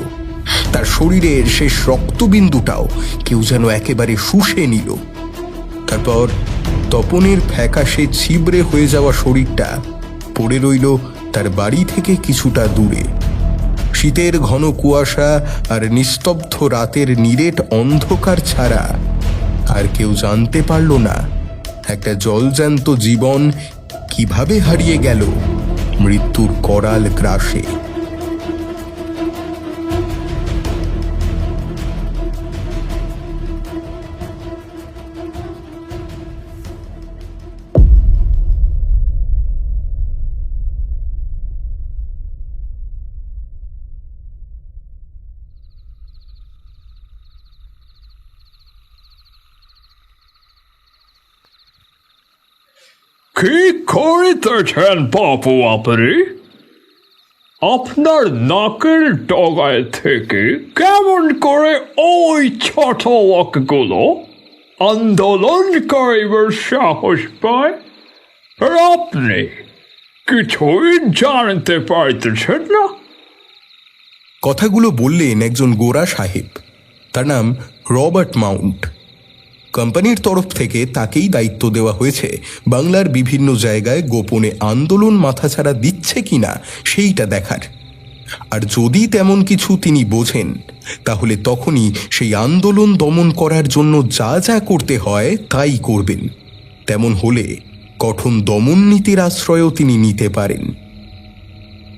তার শরীরের শেষ রক্তবিন্দুটাও কেউ যেন একেবারে শুষে নিল। তারপর তপনের ফ্যাকাশে ছিবড়ে হয়ে যাওয়া শরীরটা পড়ে রইল তার বাড়ি থেকে কিছুটা দূরে। শীতের ঘন কুয়াশা আর নিস্তব্ধ রাতের নিরেট অন্ধকার ছাড়া আর কেউ জানতে পারল না একটা জলজ্যান্ত জীবন কিভাবে হারিয়ে গেল মৃত্যুর করাল গ্রাসে। কি করিতেছেন বাবু আপনি? আপনার নাকের ডগায় থেকে কেমন করে ওই ছোট লোকগুলো আন্দোলন করিবার সাহস পায়? আর আপনি কিছুই জানতে পারতেছেন না? কথাগুলো বললেন একজন গোরা সাহেব। তার নাম রবার্ট মাউন্ট। কোম্পানির তরফ থেকে তাকেই দায়িত্ব দেওয়া হয়েছে বাংলার বিভিন্ন জায়গায় গোপনে আন্দোলন মাথাছাড়া দিচ্ছে কিনা সেইটা দেখার। আর যদি তেমন কিছু তিনি বোঝেন তাহলে তখনই সেই আন্দোলন দমন করার জন্য যা যা করতে হয় তাই করবেন। তেমন হলে কঠোর দমন নীতির আশ্রয়ও তিনি নিতে পারেন।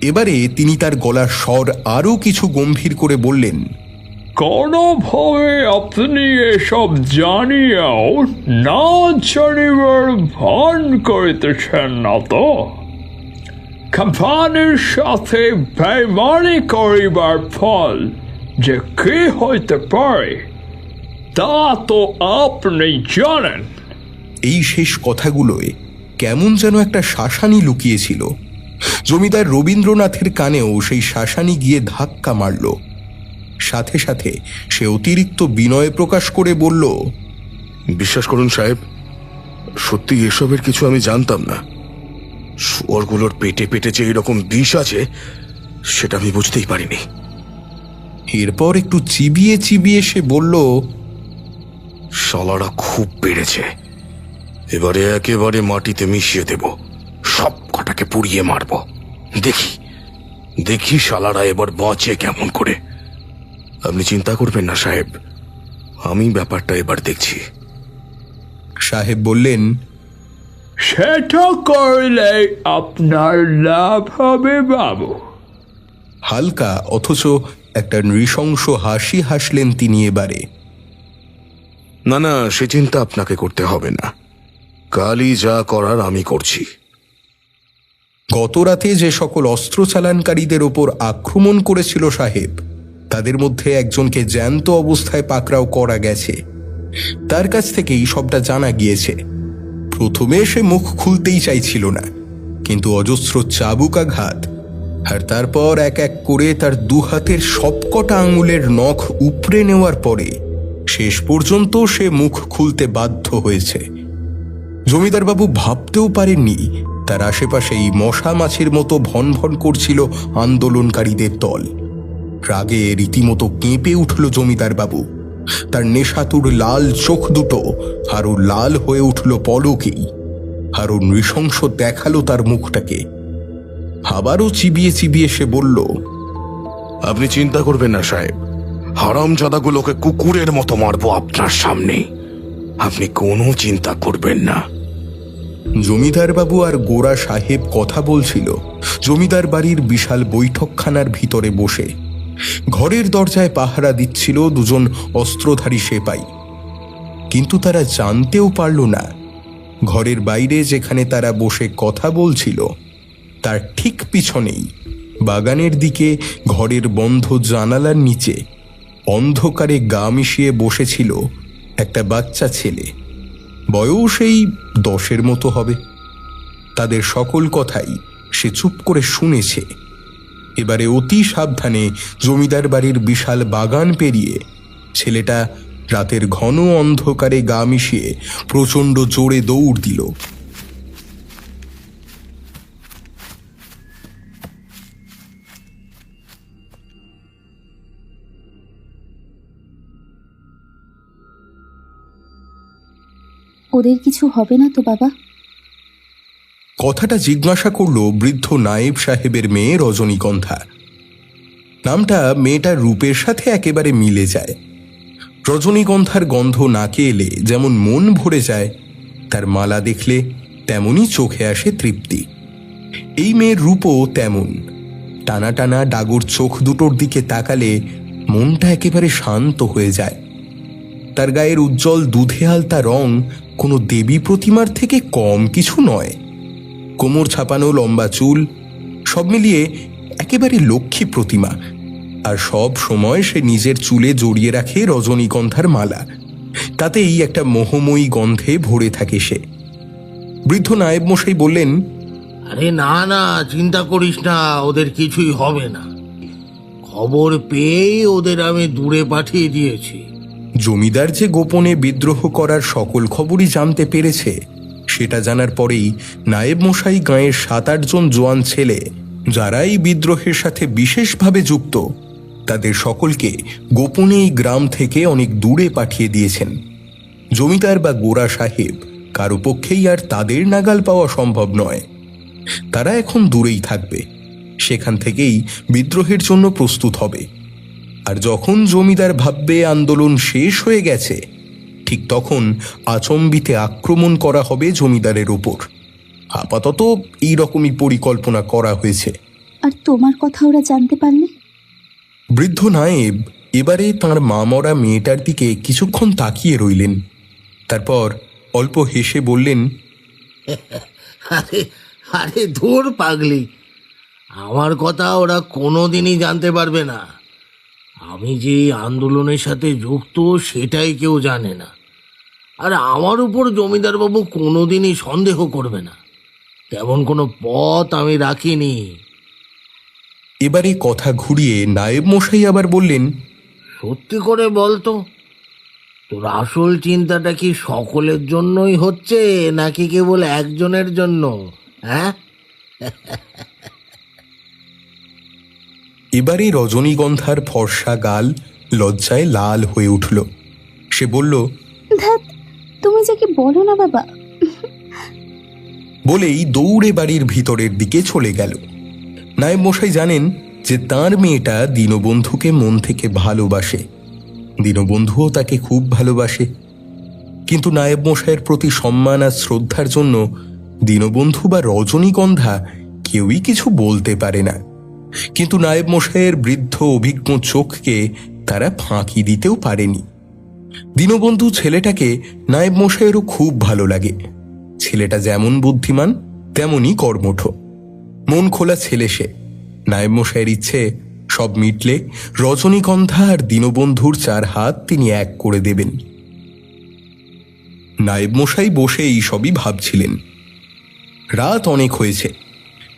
এবারে তিনি তার গলার স্বর আরও কিছু গম্ভীর করে বললেন, কোনোভাবে আপনি এসব জানিয়াও না জানিবার ভান করিতেছেন না তো? কোম্পানির সাথে বেইমানি করিবার ফল যে কি হইতে পারে তা তো আপনি জানেন। এই শেষ কথাগুলোয় কেমন যেন একটা শাসানি লুকিয়েছিল। জমিদার রবীন্দ্রনাথের কানেও সেই শাসানি গিয়ে ধাক্কা মারল। সাথে সাথে সে অতিরিক্ত বিনয় প্রকাশ করে বলল, বিশ্বাস করুন সাহেব, সত্যি এসবের কিছু আমি জানতাম না। শুয়োরগুলোর পেটে পেটে যে এরকম বিষ আছে সেটা আমি বুঝতেই পারিনি। এরপর একটু চিবিয়ে চিবিয়ে সে বলল, শালারা খুব বেড়েছে, এবারে একেবারে মাটিতে মিশিয়ে দেব, সব কটাকে পুড়িয়ে মারব। দেখি দেখি শালারা এবার বাঁচে কেমন করে। আপনি চিন্তা করবেন না সাহেব, আমি ব্যাপারটা এবার দেখছি। সাহেব বললেন, সেটা করলে আপনার লাভ হবে বাবু। হালকা অথচ একটা নৃশংস হাসি হাসলেন তিনি এবারে। না না, সে চিন্তা আপনাকে করতে হবে না, কালই যা করার আমি করছি। গত রাতে যে সকল অস্ত্র চালানকারীদের ওপর আক্রমণ করেছিল সাহেব, তাদের মধ্যে একজনকে জ্যান্ত অবস্থায় পাকড়াও করা গেছে। তার কাছ থেকেই সবটা জানা গিয়েছে। প্রথমে সে মুখ খুলতেই চাইছিল না, কিন্তু অজস্র চাবুকাঘাত আর তারপর এক এক করে তার দু হাতের সবকটা আঙুলের নখ উপড়ে নেওয়ার পরে শেষ পর্যন্ত সে মুখ খুলতে বাধ্য হয়েছে। জমিদারবাবু ভাবতেও পারেননি তার আশেপাশেই মশা মাছির মতো ভন ভন করছিল আন্দোলনকারীদের দল। রাগে রীতিমতো কেঁপে উঠল জমিদারবাবু। তার নেশাতুর লাল চোখ দুটো আরো লাল হয়ে উঠল পলকেই, আরো নৃশংস দেখালো তার মুখটাকে। আবারও চিবিয়ে চিবিয়ে সে বলল, আপনি চিন্তা করবেন না সাহেব, হারামজাদাগুলোকে কুকুরের মতো মারবো আপনার সামনে, আপনি কোনো চিন্তা করবেন না। জমিদারবাবু আর গোরা সাহেব কথা বলছিল জমিদার বাড়ির বিশাল বৈঠকখানার ভিতরে বসে। ঘরের দরজায় পাহারা দিচ্ছিল দুজন অস্ত্রধারী সেপাই। কিন্তু তারা জানতেও পারল না ঘরের বাইরে যেখানে তারা বসে কথা বলছিল তার ঠিক পিছনেই বাগানের দিকে ঘরের বন্ধ জানালার নিচে অন্ধকারে গা মিশিয়ে বসেছিল একটা বাচ্চা ছেলে। বয়স এই 10-এর মতো হবে। তাদের সকল কথাই সে চুপ করে শুনেছে। এবারে অতি সাবধানে জমিদার বাড়ির বিশাল বাগান পেরিয়ে ছেলেটা রাতের ঘন অন্ধকারে গা মিশিয়ে প্রচণ্ড জোরে দৌড় দিল। ওদের কিছু হবে না তো বাবা? কথাটা জিজ্ঞাসা করল বৃদ্ধ নায়েব সাহেবের মেয়ে রজনীগন্ধা। নামটা মেয়েটার রূপের সাথে একেবারে মিলে যায়। রজনীগন্ধার গন্ধ নাকে এলে যেমন মন ভরে যায়, তার মালা দেখলে তেমনই চোখে আসে তৃপ্তি। এই মেয়ের রূপও তেমন। টানা টানা ডাগর চোখ দুটোর দিকে তাকালে মনটা একেবারে শান্ত হয়ে যায়। তার গায়ের উজ্জ্বল দুধে আলতা রং কোনো দেবী প্রতিমার থেকে কম কিছু নয়। কোমর ছাপানো লম্বা চুল, সব মিলিয়ে একেবারে লক্ষ্মী প্রতিমা। আর সব সময় সে নিজের চুলে জড়িয়ে রাখে রজনীগন্ধার মালা, তাতেই একটা মোহময়ী গন্ধে ভরে থাকে সে। বৃদ্ধ নায়েব মশাই বললেন, আরে না না, চিন্তা করিস না, ওদের কিছুই হবে না। খবর পেয়ে ওদের আমি দূরে পাঠিয়ে দিয়েছি। জমিদার যে গোপনে বিদ্রোহ করার সকল খবরই জানতে পেরেছে, সেটা জানার পরেই নায়েব মশাই গাঁয়ের 7-8 জন জোয়ান ছেলে যারা এই বিদ্রোহের সাথে বিশেষভাবে যুক্ত, তাদের সকলকে গোপনে এই গ্রাম থেকে অনেক দূরে পাঠিয়ে দিয়েছেন। জমিদার বা গোরা সাহেব কারো পক্ষেই আর তাদের নাগাল পাওয়া সম্ভব নয়। তারা এখন দূরেই থাকবে, সেখান থেকেই বিদ্রোহের জন্য প্রস্তুত হবে। আর যখন জমিদার ভাববে আন্দোলন শেষ হয়ে গেছে, ঠিক তখন আচম্বিতে আক্রমণ করা হবে জমিদারের ওপর। আপাতত এই রকমই পরিকল্পনা করা হয়েছে। আর তোমার কথা ওরা জানতে পারলে? বৃদ্ধ নায়েব এবারে তাঁর মামরা মেয়েটার দিকে কিছুক্ষণ তাকিয়ে রইলেন। তারপর অল্প হেসে বললেন, আরে আরে ধুর পাগলি, আমার কথা ওরা কোনোদিনই জানতে পারবে না। আমি যে আন্দোলনের সাথে যুক্ত সেটাই কেউ জানে না। আর আমার উপর জমিদারবাবু কোনোদিনই সন্দেহ করবে না, তেমন কোনো পথ আমি রাখিনি। এবারে কথা ঘুরিয়ে নায়েব মশাই আবার বললেন, সত্যি করে বলতো, তোর আসল চিন্তাটা কি সকলের জন্যই হচ্ছে নাকি কেবল একজনের জন্য? হ্যাঁ? এবারে রজনীগন্ধার ফর্সা গাল লজ্জায় লাল হয়ে উঠল। সে বলল, ধ্যাত, তুমি যে কি বলো না বাবা। বলেই দৌড়ে বাড়ির ভিতরের দিকে চলে গেল। নায়েব মশাই জানেন যে তাঁর মেয়েটা দীনবন্ধুকে মন থেকে ভালোবাসে, দীনবন্ধুও তাকে খুব ভালোবাসে। কিন্তু নায়েব মশাইয়ের প্রতি সম্মান আর শ্রদ্ধার জন্য দীনবন্ধু বা রজনীগন্ধা কেউই কিছু বলতে পারে না। কিন্তু নায়েব মশাইয়ের বৃদ্ধ অভিজ্ঞ চোখকে তারা ফাঁকি দিতেও পারেনি। দীনবন্ধু ছেলেটাকে নায়েব মশাইয়েরও খুব ভালো লাগে। ছেলেটা যেমন বুদ্ধিমান তেমনই কর্মঠ, মন খোলা ছেলে সে। নায়েব মশাইয়ের ইচ্ছে সব মিটলে রজনীগন্ধা আর দীনবন্ধুর 4 হাত তিনি এক করে দেবেন। নায়েব মশাই বসে এই সবই ভাবছিলেন। রাত অনেক হয়েছে,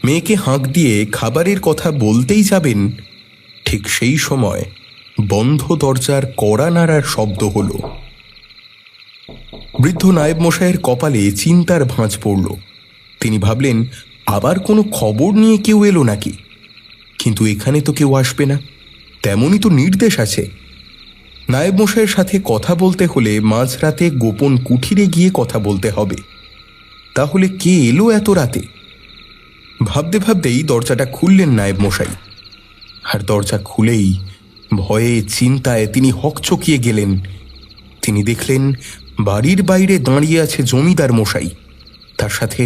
মেয়েকে হাঁক দিয়ে খাবারের কথা বলতেই যাবেন, ঠিক সেই সময় বন্ধ দরজার কড়া নাড়ার শব্দ হল। বৃদ্ধ নায়েব মশাইয়ের কপালে চিন্তার ভাঁজ পড়ল। তিনি ভাবলেন, আবার কোনো খবর নিয়ে কেউ এলো নাকি? কিন্তু এখানে তো কেউ আসবে না, তেমনই তো নির্দেশ আছে। নায়েব মশাইয়ের সাথে কথা বলতে হলে মাঝরাতে গোপন কুঠিরে গিয়ে কথা বলতে হবে। তাহলে কে এলো এত রাতে? ভাবতে ভাবতেই দরজাটা খুললেন নায়েব মশাই। আর দরজা খুলেই ভয়ে চিন্তায় তিনি হকচকিয়ে গেলেন। তিনি দেখলেন বাড়ির বাইরে দাঁড়িয়ে আছে জমিদার মশাই, তার সাথে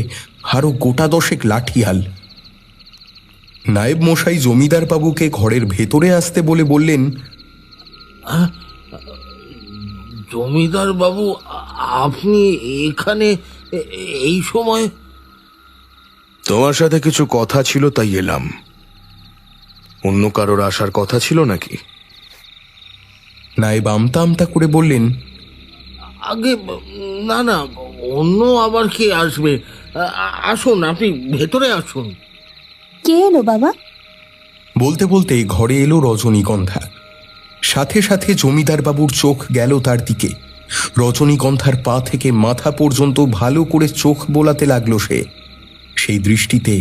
আরো গোটা 10 লাঠিয়াল। নায়েব মশাই জমিদার বাবুকে ঘরের ভেতরে আসতে বলে বললেন, জমিদার বাবু, আপনি এখানে এই সময়? তোমার সাথে কিছু কথা ছিল তাই এলাম। অন্য কারোর আসার কথা ছিল নাকি? নায়েব আমতা আমতা করে বললেন, আগে না না, অন্য আবার কে আসবে? আসুন, আপনি ভেতরে আসুন। কে এলো বাবা? বলতে বলতে ঘরে এলো রজনীগন্ধা। সাথে সাথে জমিদার বাবুর চোখ গেল তার দিকে। রজনীগন্ধার পা থেকে মাথা পর্যন্ত ভালো করে চোখ বোলাতে লাগলো সে। সেই দৃষ্টিতে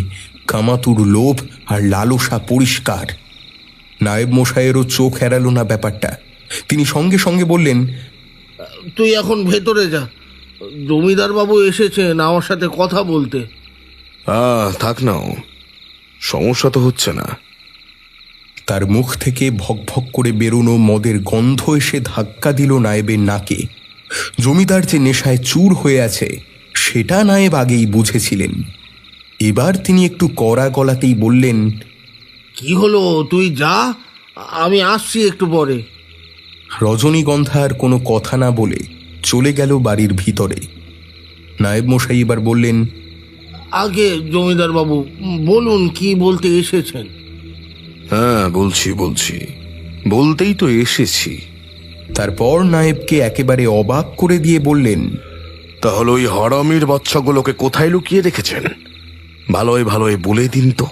কামাতুর লোভ আর লালসা পরিষ্কার। নায়েব মশাইয়েরও চোখ এড়ালো না ব্যাপারটা। তিনি সঙ্গে সঙ্গে বললেন, তুই এখন ভেতরে যা, জমিদার বাবু এসেছেন আমার সাথে কথা বলতে। থাক নাও, সমস্যা তো হচ্ছে না। তার মুখ থেকে ভকভক করে বেরোনো মদের গন্ধ এসে ধাক্কা দিল নায়েবের নাকে। জমিদার যে নেশায় চুর হয়ে আছে সেটা নায়েব আগেই বুঝেছিলেন। এবার তিনি একটু কড়া গলাতেই বললেন, কি হলো? তুই যা, আমি আসছি একটু পরে। রজনীগন্ধা আর কোনো কথা না বলে চলে গেল বাড়ির ভিতরে। নায়েব মশাই এবার বললেন, আগে জমিদার বাবু বলুন, কি বলতে এসেছেন? হ্যাঁ, বলছি, বলতেই তো এসেছি। তারপর নায়েবকে একেবারে অবাক করে দিয়ে বললেন, তাহলে ওই হারামির বাচ্চাগুলোকে কোথায় লুকিয়ে রেখেছেন? ভালোই ভালোই বলে দিন তো।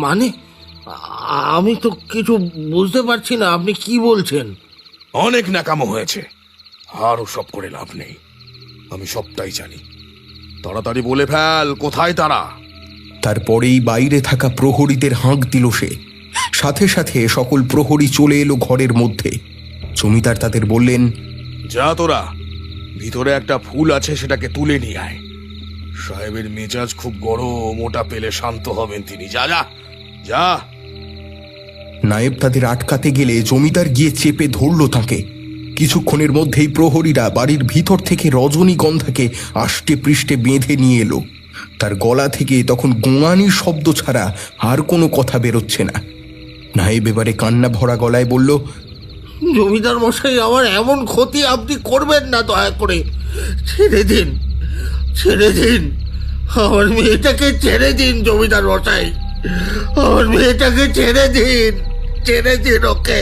মানে আমি তো কিছু বুঝতে পারছি না, আপনি কি বলছেন? অনেক নাকামো হয়েছে, আরও সব করে লাভ নেই। আমি সবটাই জানি। তাড়াতাড়ি বলে ফেল, কোথায় তারা? তারপরেই বাইরে থাকা প্রহরীদের হাঁক দিল সে। সাথে সাথে সকল প্রহরী চলে এলো ঘরের মধ্যে। জমিদার তাদের বললেন, যা তোরা, ভিতরে একটা ফুল আছে, সেটাকে তুলে নিয়ে আয়। সাহেবের মেজাজ খুব গরম, ওটা পেলে শান্ত হবেন তিনি। যা যা যা। নায়েব তাদের আটকাতে গেলে জমিদার গিয়ে চেপে ধরল তাকে। কিছুক্ষণের মধ্যেই প্রহরীরা বাড়ির ভিতর থেকে রজনীগন্ধাকে আষ্টে পৃষ্ঠে বেঁধে নিয়ে এলো। তার গলা থেকে তখন গোঙানির শব্দ ছাড়া আর কোনো কথা বেরোচ্ছে না। নায়েব এবারে কান্না ভরা গলায় বলল, জমিদার মশাই, আমার এমন ক্ষতি আপনি করবেন না, দয়া করে ছেড়ে দিন, ছেড়ে দিন। আমার মেয়েটাকে ছেড়ে দিন জমিদার মশাই, আমার মেয়েটাকে ছেড়ে দিন, ছেড়ে দিন ওকে।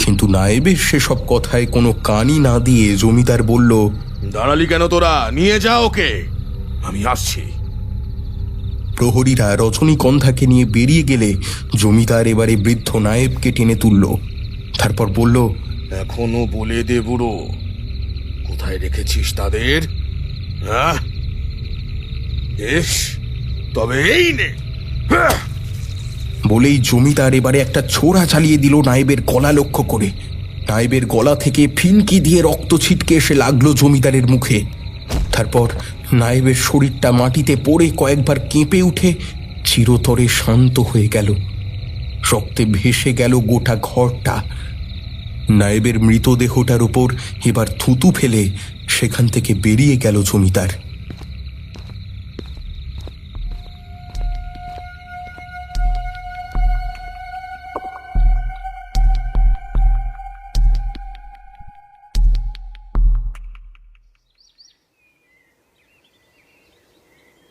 কিন্তু নায়েবের সেসব কথায় কোনো কানই না দিয়ে জমিদার বলল, দাঁড়ালি কেন তোরা? নিয়ে যা ওকে, আমি আসছি। প্রহরীরা রজনীগন্ধাকে নিয়ে বেরিয়ে গেলে জমিদার এবারে বৃদ্ধ নায়েবকে টেনে তুলল। তারপর বলল, এখনো বলে দে বুড়ো, কোথায় রেখেছিস তাদের? হ্যাঁ, বেশ, তবে এই নে। বলেই জমিদার এবারে একটা ছোরা চালিয়ে দিল নায়েবের গলা লক্ষ্য করে। নায়েবের গলা থেকে ফিনকি দিয়ে রক্ত ছিটকে এসে লাগলো জমিদারের মুখে। তারপর নায়েবের শরীরটা মাটিতে পড়ে কয়েকবার কেঁপে উঠে চিরতরে শান্ত হয়ে গেল। রক্তে ভেসে গেল গোটা ঘরটা। নায়েবের মৃতদেহটার উপর এবার থুতু ফেলে সেখান থেকে বেরিয়ে গেল জমিদার।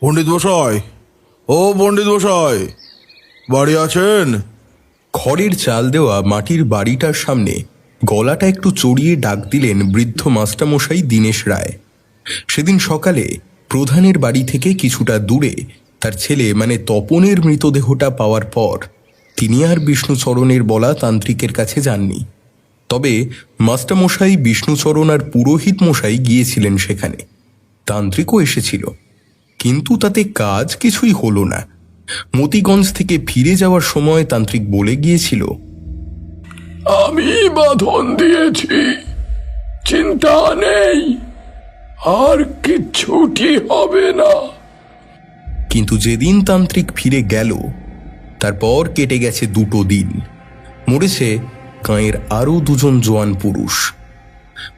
পণ্ডিত মশাই, ও পণ্ডিত মশাই, বাড়ি আছেন? খড়ের চাল দেওয়া মাটির বাড়িটার সামনে গলাটা একটু চড়িয়ে ডাক দিলেন বৃদ্ধ মাস্টারমশাই দীনেশ রায়। সেদিন সকালে প্রধানের বাড়ি থেকে কিছুটা দূরে তার ছেলে মানে তপনের মৃতদেহটা পাওয়ার পর তিনি আর বিষ্ণুচরণের বলা তান্ত্রিকের কাছে যাননি। তবে মাস্টারমশাই, বিষ্ণুচরণ আর পুরোহিত মশাই গিয়েছিলেন সেখানে। তান্ত্রিকও এসেছিল, কিন্তু তাতে কাজ কিছুই হলো না। মতিগঞ্জ থেকে ফিরে যাওয়ার সময় তান্ত্রিক বলে গিয়েছিল, আমি বাঁধন দিয়েছি, চিন্তা নেই, আর কিচ্ছুটি হবে না। কিন্তু যেদিন তান্ত্রিক ফিরে গেল তারপর কেটে গেছে 2 দিন। মরেছে গাঁয়ের আরও 2জন জোয়ান পুরুষ।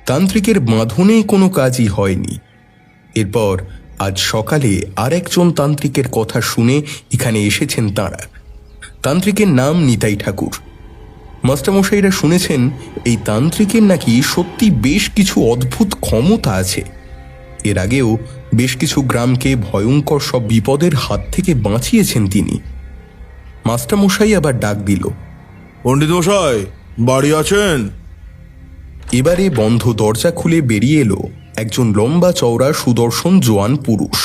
তান্ত্রিকের বাঁধনে কোনো কাজই হয়নি। এরপর আজ সকালে আর একজন তান্ত্রিকের কথা শুনে এখানে এসেছেন তাঁরা। তান্ত্রিকের নাম নিতাই ঠাকুর। মাস্টারমশাইরা শুনেছেন এই তান্ত্রিকের নাকি সত্যি বেশ কিছু অদ্ভুত ক্ষমতা আছে। এর আগেও বেশ কিছু গ্রামকে ভয়ঙ্কর সব বিপদের হাত থেকে বাঁচিয়েছেন তিনি। মাস্টারমশাই আবার ডাক দিল, পণ্ডিত মশাই, বাড়ি আছেন? এবারে বন্ধ দরজা খুলে বেরিয়ে এলো একজন লম্বা চওড়া সুদর্শন জোয়ান পুরুষ।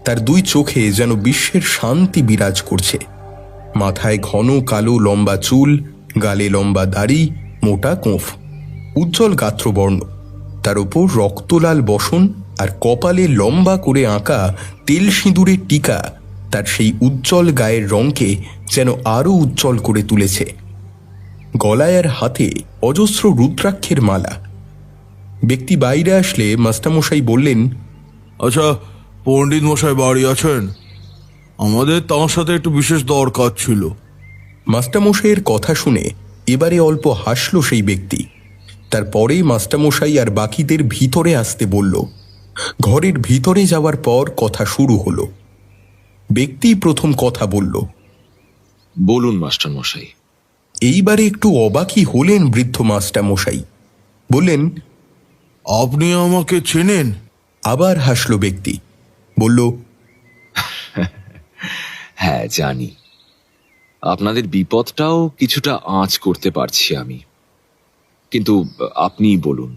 তার 2 চোখে যেন বিশ্বের শান্তি বিরাজ করছে। মাথায় ঘন কালো লম্বা চুল, গালে লম্বা দাড়ি, মোটা কোঁফ, উজ্জ্বল গাত্রবর্ণ, তার উপর রক্তলাল বসন আর কপালে লম্বা করে আঁকা তেল সিঁদুরের টিকা তার সেই উজ্জ্বল গায়ের রঙকে যেন আরও উজ্জ্বল করে তুলেছে। গলায় আর হাতে অজস্র রুদ্রাক্ষের মালা। ব্যক্তি বাইরে আসলে মাস্টারমশাই বললেন, আচ্ছা, পণ্ডিত মশাই বাড়ি আছেন? আমাদের তাঁর সাথে একটু বিশেষ দরকার ছিল। মাস্টারমশাইয়ের কথা শুনে এবারে অল্প হাসল সেই ব্যক্তি। তারপরেই মাস্টারমশাই আর বাকিদের ভিতরে আসতে বলল। ঘরের ভিতরে যাওয়ার পর কথা শুরু হলো। ব্যক্তি প্রথম কথা বলল, বলুন মাস্টারমশাই। এইবারে একটু অবাকই হলেন বৃদ্ধ মাস্টারমশাই। বললেন, আপনি আমাকে চেনেন? আবার হাসল ব্যক্তি। বলল, হ্যাঁ, জানি। আপনাদের বিপদটাও কিছুটা আঁচ করতে পারছি আমি, কিন্তু আপনি বলুন।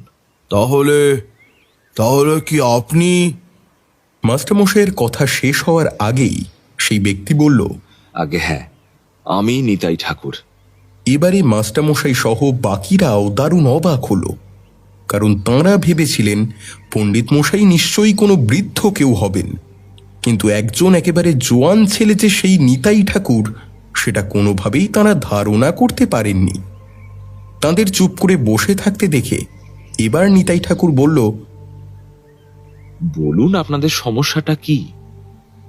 তাহলে কি আপনি? মাস্টারমশাইয়ের কথা শেষ হওয়ার আগেই সেই ব্যক্তি বলল, আগে হ্যাঁ, আমি নিতাই ঠাকুর। এবারে মাস্টারমশাই সহ বাকিরাও দারুণ অবাক হলো, কারণ তাঁরা ভেবেছিলেন পণ্ডিত মশাই নিশ্চয়ই কোনো বৃদ্ধ কেউ হবেন, কিন্তু একজন একেবারে জোয়ান ছেলে যে সেই নিতাই ঠাকুর সেটা কোনোভাবেই তাঁরা ধারণা করতে পারেননি। তাঁদের চুপ করে বসে থাকতে দেখে এবার নিতাই ঠাকুর বলল, বলুন আপনাদের সমস্যাটা কি?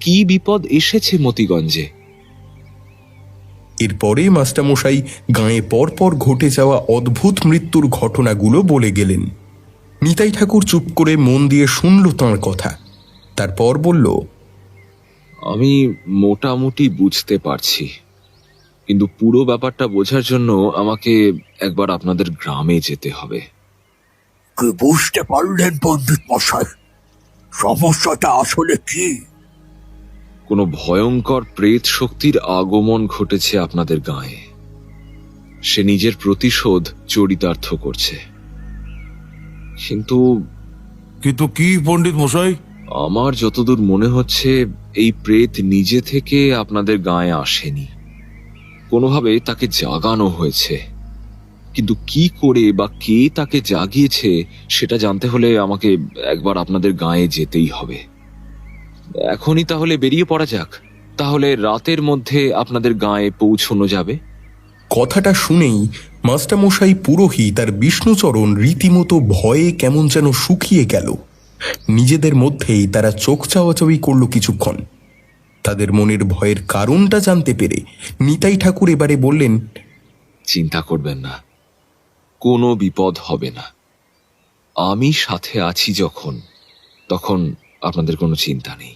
কি বিপদ এসেছে মতিগঞ্জে? এরপরে মাস্টারমশাই গাঁয়ে পরপর ঘটে যাওয়া অদ্ভুত মৃত্যুর ঘটনাগুলো বলে গেলেন। নিতাই ঠাকুর চুপ করে মন দিয়ে শুনল তাঁর কথা। তারপর বলল, আমি মোটামুটি বুঝতে পারছি, কিন্তু পুরো ব্যাপারটা বোঝার জন্য আমাকে একবার আপনাদের গ্রামে যেতে হবে। কি বুঝতে পারলেন পণ্ডিত মশাই? সমস্যাটা আসলে কি? কোনো ভয়ঙ্কর প্রেত শক্তির আগমন ঘটেছে আপনাদের গাঁয়ে। সে নিজের প্রতিশোধ চরিতার্থ করছে। কিন্তু কি পণ্ডিত মশাই? আমার যতদূর মনে হচ্ছে এই প্রেত নিজে থেকে আপনাদের গাঁয়ে আসেনি, কোনোভাবে তাকে জাগানো হয়েছে। কিন্তু কি করে বা কে তাকে জাগিয়েছে সেটা জানতে হলে আমাকে একবার আপনাদের গাঁয়ে যেতেই হবে। এখনই তাহলে বেরিয়ে পড়া যাক। তাহলে রাতের মধ্যে আপনাদের গাঁয়ে পৌঁছানো যাবে। কথাটা শুনেই মাস্টারমশাই পুরোহিত আর বিষ্ণুচরণ রীতিমতো ভয়ে কেমন যেন শুকিয়ে গেল। নিজেদের মধ্যেই তারা চোখ চাওয়াচাওয়ি করল কিছুক্ষণ। তাদের মনের ভয়ের কারণটা জানতে পেরে নিতাই ঠাকুর এবারে বললেন, চিন্তা করবেন না, কোনো বিপদ হবে না। আমি সাথে আছি যখন, তখন আপনাদের কোনো চিন্তা নেই।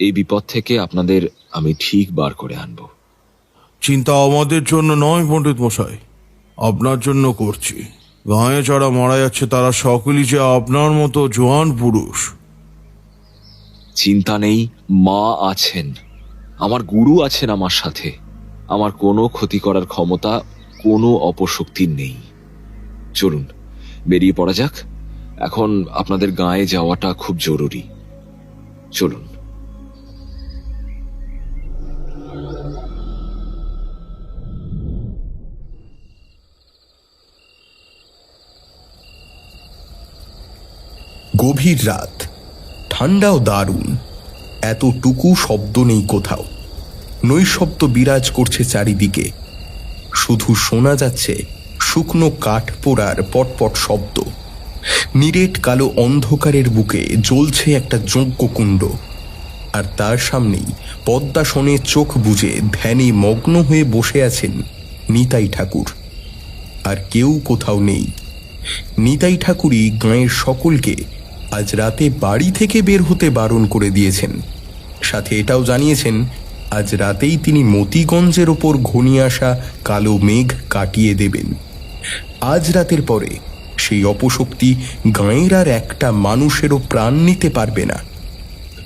এই বিপদ থেকে আপনাদের আমি ঠিক বার করে আনব। চিন্তা আমাদের জন্য নয় পণ্ডিত মশাই, আপনার জন্য করছি। গাঁয়ে যারা মারা যাচ্ছে তারা সকলেই যে আপনার মতো জোয়ান পুরুষ। চিন্তা নেই, মা আছেন, আমার গুরু আছেন আমার সাথে। আমার কোনো ক্ষতি করার ক্ষমতা কোনো অপশক্তির নেই। চলুন বেরিয়ে পড়া যাক। এখন আপনাদের গাঁয়ে যাওয়াটা খুব জরুরি। চলুন। গভীর রাত, ঠান্ডাও দারুণ। এতটুকু শব্দ নেই কোথাও। নৈশব্দ বিরাজ করছে চারিদিকে। শুধু শোনা যাচ্ছে শুকনো কাঠ পোড়ার পটপট শব্দ। নিরেট কালো অন্ধকারের বুকে জ্বলছে একটা যজ্ঞকুণ্ড, আর তার সামনেই পদ্মাসনে চোখ বুজে ধ্যানে মগ্ন হয়ে বসে আছেন নিতাই ঠাকুর। আর কেউ কোথাও নেই। নিতাই ঠাকুরই গাঁয়ের সকলকে আজ রাতে বাড়ি থেকে বের হতে বারণ করে দিয়েছেন। সাথে এটাও জানিয়েছেন আজ রাতেই তিনি মতিগঞ্জের ওপর ঘনিয়ে আসা কালো মেঘ কাটিয়ে দেবেন। আজ রাতের পরে সেই অপশক্তি গাঁয়ের আর একটা মানুষেরও প্রাণ নিতে পারবে না।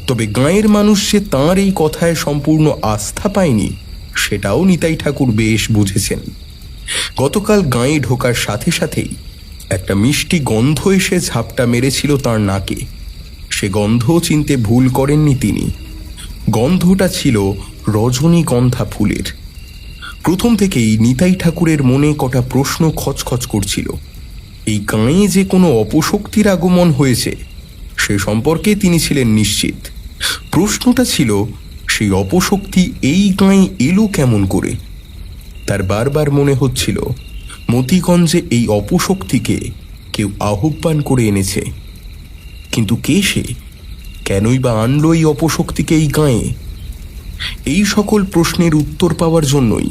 তবে গাঁয়ের মানুষ যে তাঁর এই কথায় সম্পূর্ণ আস্থা পায়নি, সেটাও নিতাই ঠাকুর বেশ বুঝেছেন। গতকাল গাঁয়ে ঢোকার সাথে সাথেই একটা মিষ্টি গন্ধ এসে ঝাপটা মেরেছিল তার নাকে। সে গন্ধও চিনতে ভুল করেননি তিনি। গন্ধটা ছিল রজনীগন্ধা ফুলের। প্রথম থেকেই নিতাই ঠাকুরের মনে কটা প্রশ্ন খচখচ করছিল। এই গাঁয়ে যে কোনো অপশক্তির আগমন হয়েছে সে সম্পর্কে তিনি ছিলেন নিশ্চিত। প্রশ্নটা ছিল সেই অপশক্তি এই গাঁয়ে এলো কেমন করে। তার বারবার মনে হচ্ছিল মতিগঞ্জে এই অপশক্তিকে কেউ আহ্বান করে এনেছে। কিন্তু কে সে? কেনই বা আনলো এই অপশক্তিকে এই গাঁয়ে? এই সকল প্রশ্নের উত্তর পাওয়ার জন্যই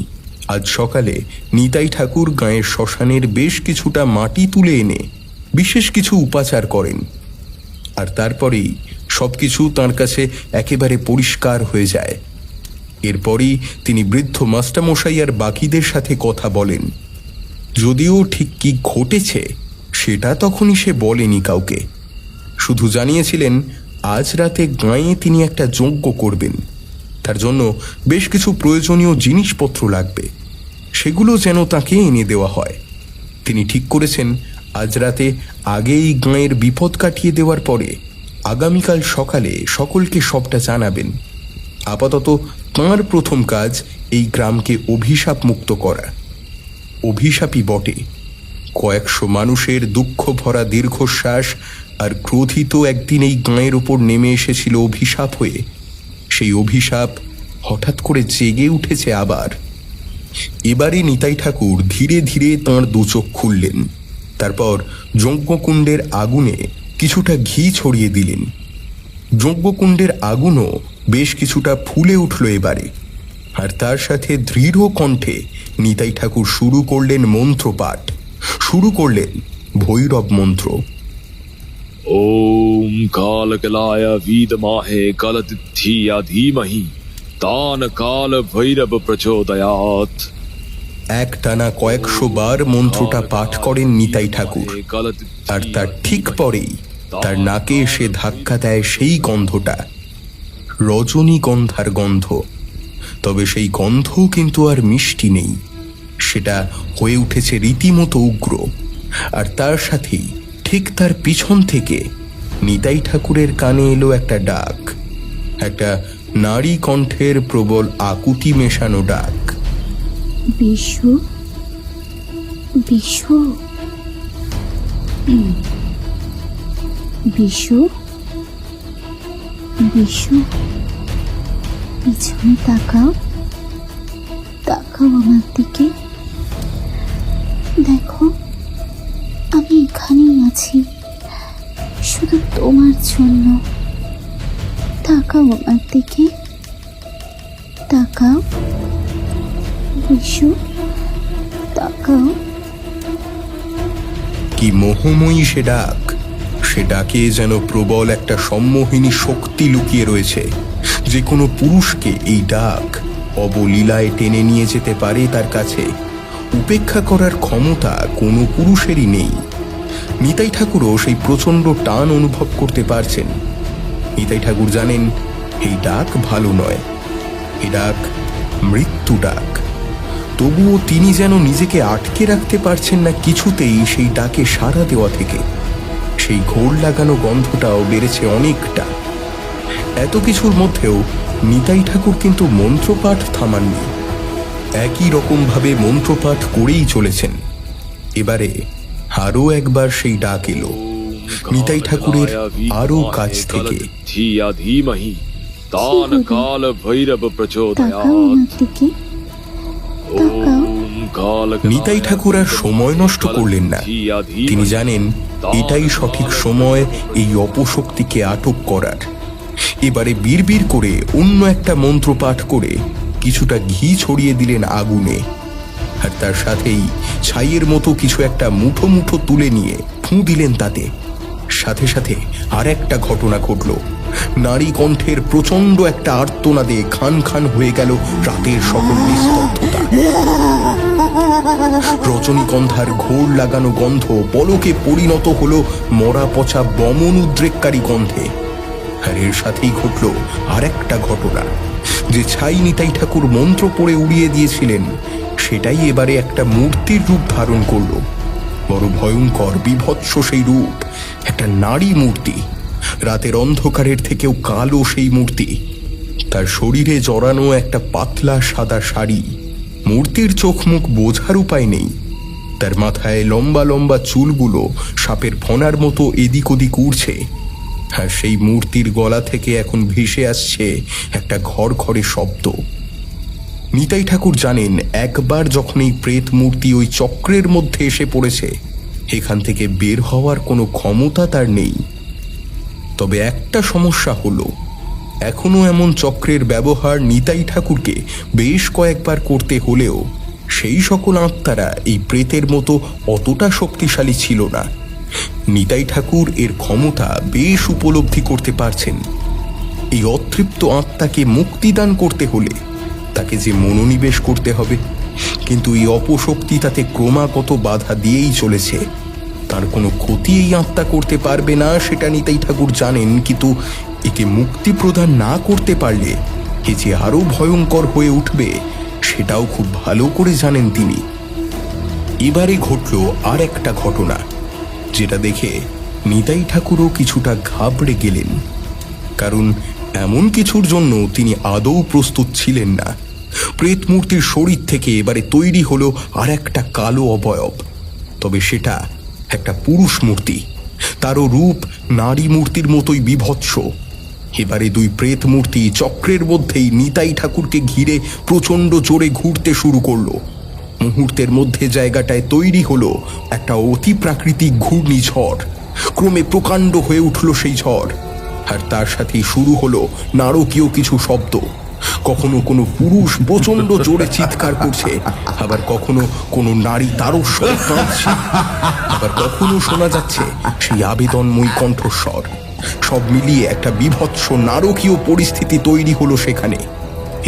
আজ সকালে নিতাই ঠাকুর গাঁয়ের শ্মশানের বেশ কিছুটা মাটি তুলে এনে বিশেষ কিছু উপাচার করেন। আর তারপরেই সবকিছু তাঁর কাছে একেবারে পরিষ্কার হয়ে যায়। এরপরই তিনি বৃদ্ধ মাস্টারমশাই আর বাকিদের সাথে কথা বলেন। যদিও ঠিক কি ঘটেছে সেটা তখনই সে বলেনি কাউকে। শুধু জানিয়েছিলেন আজ রাতে গাঁয়ে তিনি একটা যজ্ঞ করবেন। তার জন্য বেশ কিছু প্রয়োজনীয় জিনিসপত্র লাগবে, সেগুলো যেন তাকে এনে দেওয়া হয়। তিনি ঠিক করেছেন আজ রাতে আগেই গাঁয়ের বিপদ কাটিয়ে দেওয়ার পরে আগামীকাল সকালে সকলকে সবটা জানাবেন। আপাতত তাঁর প্রথম কাজ এই গ্রামকে অভিশাপ মুক্ত করা। অভিশাপই বটে। কয়েকশো মানুষের দুঃখ ভরা দীর্ঘশ্বাস আর ক্রোধিত একদিন এই গাঁয়ের উপর নেমে এসেছিল অভিশাপ হয়ে। সেই অভিশাপ হঠাৎ করে জেগে উঠেছে আবার। এবারে নিতাই ঠাকুর ধীরে ধীরে তাঁর দুচোখ খুললেন। তারপর যজ্ঞকুণ্ডের আগুনে কিছুটা ঘি ছড়িয়ে দিলেন। যজ্ঞকুণ্ডের আগুনও বেশ কিছুটা ফুলে উঠল এবারে। আর তার সাথে দৃঢ় কণ্ঠে নিতাই ঠাকুর শুরু করলেন মন্ত্রপাঠ। শুরু করলেন ভৈরব মন্ত্র। ওম কালকলায় বিদমাহে কালতিথিয়া ধীমহি তান কাল ভৈরব প্রচোদয়াৎ। একটানা কয়েকশো বার মন্ত্রটা পাঠ করেন নিতাই ঠাকুর। আর তার ঠিক পরেই তার নাকে এসে ধাক্কা দেয় সেই গন্ধটা, রজনীগন্ধার গন্ধ। তবে সেই গন্ধ কিন্তু আর মিষ্টি নেই, সেটা হয়ে উঠেছে রীতিমতো উগ্র। আর তার সাথেই ঠিক তার পিছন থেকে নিতাই ঠাকুরের কানে এলো একটা ডাক, একটা নারী কণ্ঠের প্রবল আকুতি মেশানো ডাক। বিশু, বিশু, বিশু, বিশু, পিছনে তাকাও, তাকাও আমার দিকে। দেখো, আমি এখানেই আছি, শুধু তোমার জন্য। তাকাও আমার দিকে, তাকাও বিশু, তাকাও। কি মোহময়ী সে ডাক! সে ডাকে যেন প্রবল একটা সম্মোহিনী শক্তি লুকিয়ে রয়েছে। যে কোনো পুরুষকে এই ডাক অবলীলায় টেনে নিয়ে যেতে পারে তার কাছে। উপেক্ষা করার ক্ষমতা কোনো পুরুষেরই নেই। নিতাই ঠাকুরও সেই প্রচণ্ড টান অনুভব করতে পারছেন। নিতাই ঠাকুর জানেন এই ডাক ভালো নয়, এই ডাক মৃত্যু ডাক। তবুও তিনি যেন নিজেকে আটকে রাখতে পারছেন না কিছুতেই সেই ডাকে সাড়া দেওয়া থেকে। সেই ঘোর লাগানো গন্ধটাও বেড়েছে অনেকটা। এত কিছুর মধ্যেও নিতাই ঠাকুর কিন্তু মন্ত্রপাঠ থামাননি। একই রকমভাবে মন্ত্রপাঠ করেই চলেছেন। এবারে আরও একবার সেই ডাক এলো, নিতাই ঠাকুরের আরও কাছ থেকে। তাকাও আমার দিকে, তাকাও। নিতাই ঠাকুর আর সময় নষ্ট করলেন না। তিনি জানেন এটাই সঠিক সময় এই অপশক্তিকে আটক করার। এবারে বিড়বিড় করে অন্য একটা মন্ত্র পাঠ করে কিছুটা ঘি ছড়িয়ে দিলেন আগুনে, আর তার সাথেই ছাইয়ের মতো কিছু একটা মুঠো মুঠো তুলে নিয়ে ফুঁ দিলেন তাতে। সাথে সাথে আর একটা ঘটনা ঘটল। নারী কণ্ঠের প্রচন্ড একটা আর্তনাদে খান খান হয়ে গেল রাতের সকল নিস্তব্ধতা। রজনীগন্ধার ঘোর লাগানো গন্ধ পলকে পরিণত হলো মরা পচা বমন উদ্রেককারী গন্ধে। আর এর সাথেই ঘটল আর একটা ঘটনা। যে ছাই নিতাই ঠাকুর মন্ত্র পড়ে উড়িয়ে দিয়েছিলেন সেটাই এবারে একটা মূর্তির রূপ ধারণ করল। বড় ভয়ঙ্কর বিভৎস সেই রূপ, একটা নারী মূর্তি। রাতের অন্ধকারের থেকেও কালো সেই মূর্তি। তার শরীরে জড়ানো একটা পাতলা সাদা শাড়ি। মূর্তির চোখ মুখ বোঝার উপায় নেই। তার মাথায় লম্বা লম্বা চুলগুলো সাপের ফনার মতো এদিক ওদিক উড়ছে। আর সেই মূর্তির গলা থেকে এখন ভেসে আসছে একটা ঘড়ঘড়ে শব্দ। নিতাই ঠাকুর জানেন একবার যখন এই প্রেত মূর্তি ওই চক্রের মধ্যে এসে পড়েছে, এখান থেকে বের হওয়ার কোনো ক্ষমতা তার নেই। তবে একটা সমস্যা হলো, এখনো এমন চক্রের ব্যবহার নিতাই ঠাকুরকে বেশ কয়েকবার করতে হলেও সেই সকল আত্মারা এই প্রেতের মতো অতটা শক্তিশালী ছিল না। নিতাই ঠাকুর এর ক্ষমতা বেশ উপলব্ধি করতে পারছেন। এই অতৃপ্ত আত্মাকে মুক্তিদান করতে হলে তাকে যে মনোনিবেশ করতে হবে, কিন্তু এই অপশক্তি তাতে ক্রমাগত বাধা দিয়েই চলেছে। তার কোনো ক্ষতি এই আত্মা করতে পারবে না সেটা নিতাই ঠাকুর জানেন, কিন্তু একে মুক্তি প্রদান না করতে পারলে এ যে আরো ভয়ঙ্কর হয়ে উঠবে সেটাও খুব ভালো করে জানেন তিনি। এবারে ঘটল আর একটা ঘটনা, যেটা দেখে নিতাই ঠাকুরও কিছুটা ঘাবড়ে গেলেন। কারণ এমন কিছুর জন্য তিনি আদৌ প্রস্তুত ছিলেন না। প্রেত মূর্তির শরীর থেকে এবারে তৈরি হলো আর একটা কালো অবয়ব। তবে সেটা একটা পুরুষ মূর্তি, তারও রূপ নারী মূর্তির মতোই বিভৎস। এবারে দুই প্রেত মূর্তি চক্রের মধ্যেই নিতাই ঠাকুরকে ঘিরে প্রচণ্ড জোরে ঘুরতে শুরু করলো। মুহূর্তের মধ্যে জায়গাটায় তৈরি হলো একটা অতি প্রাকৃতিক ঘূর্ণিঝড়। ক্রমে প্রকাণ্ড হয়ে উঠল সেই ঝড়, আর তার সাথেই শুরু হলো নারকীয় কিছু শব্দ। কখনো কোনো পুরুষ প্রচণ্ড জোরে চিৎকার করছে, আবার কখনো কোনো নারী তারস্বরে কাঁদছে, আবার কখনো শোনা যাচ্ছে সেই আবেদনময়ী কণ্ঠস্বর। সব মিলিয়ে একটা বিভৎস নারকীয় পরিস্থিতি তৈরি হলো সেখানে।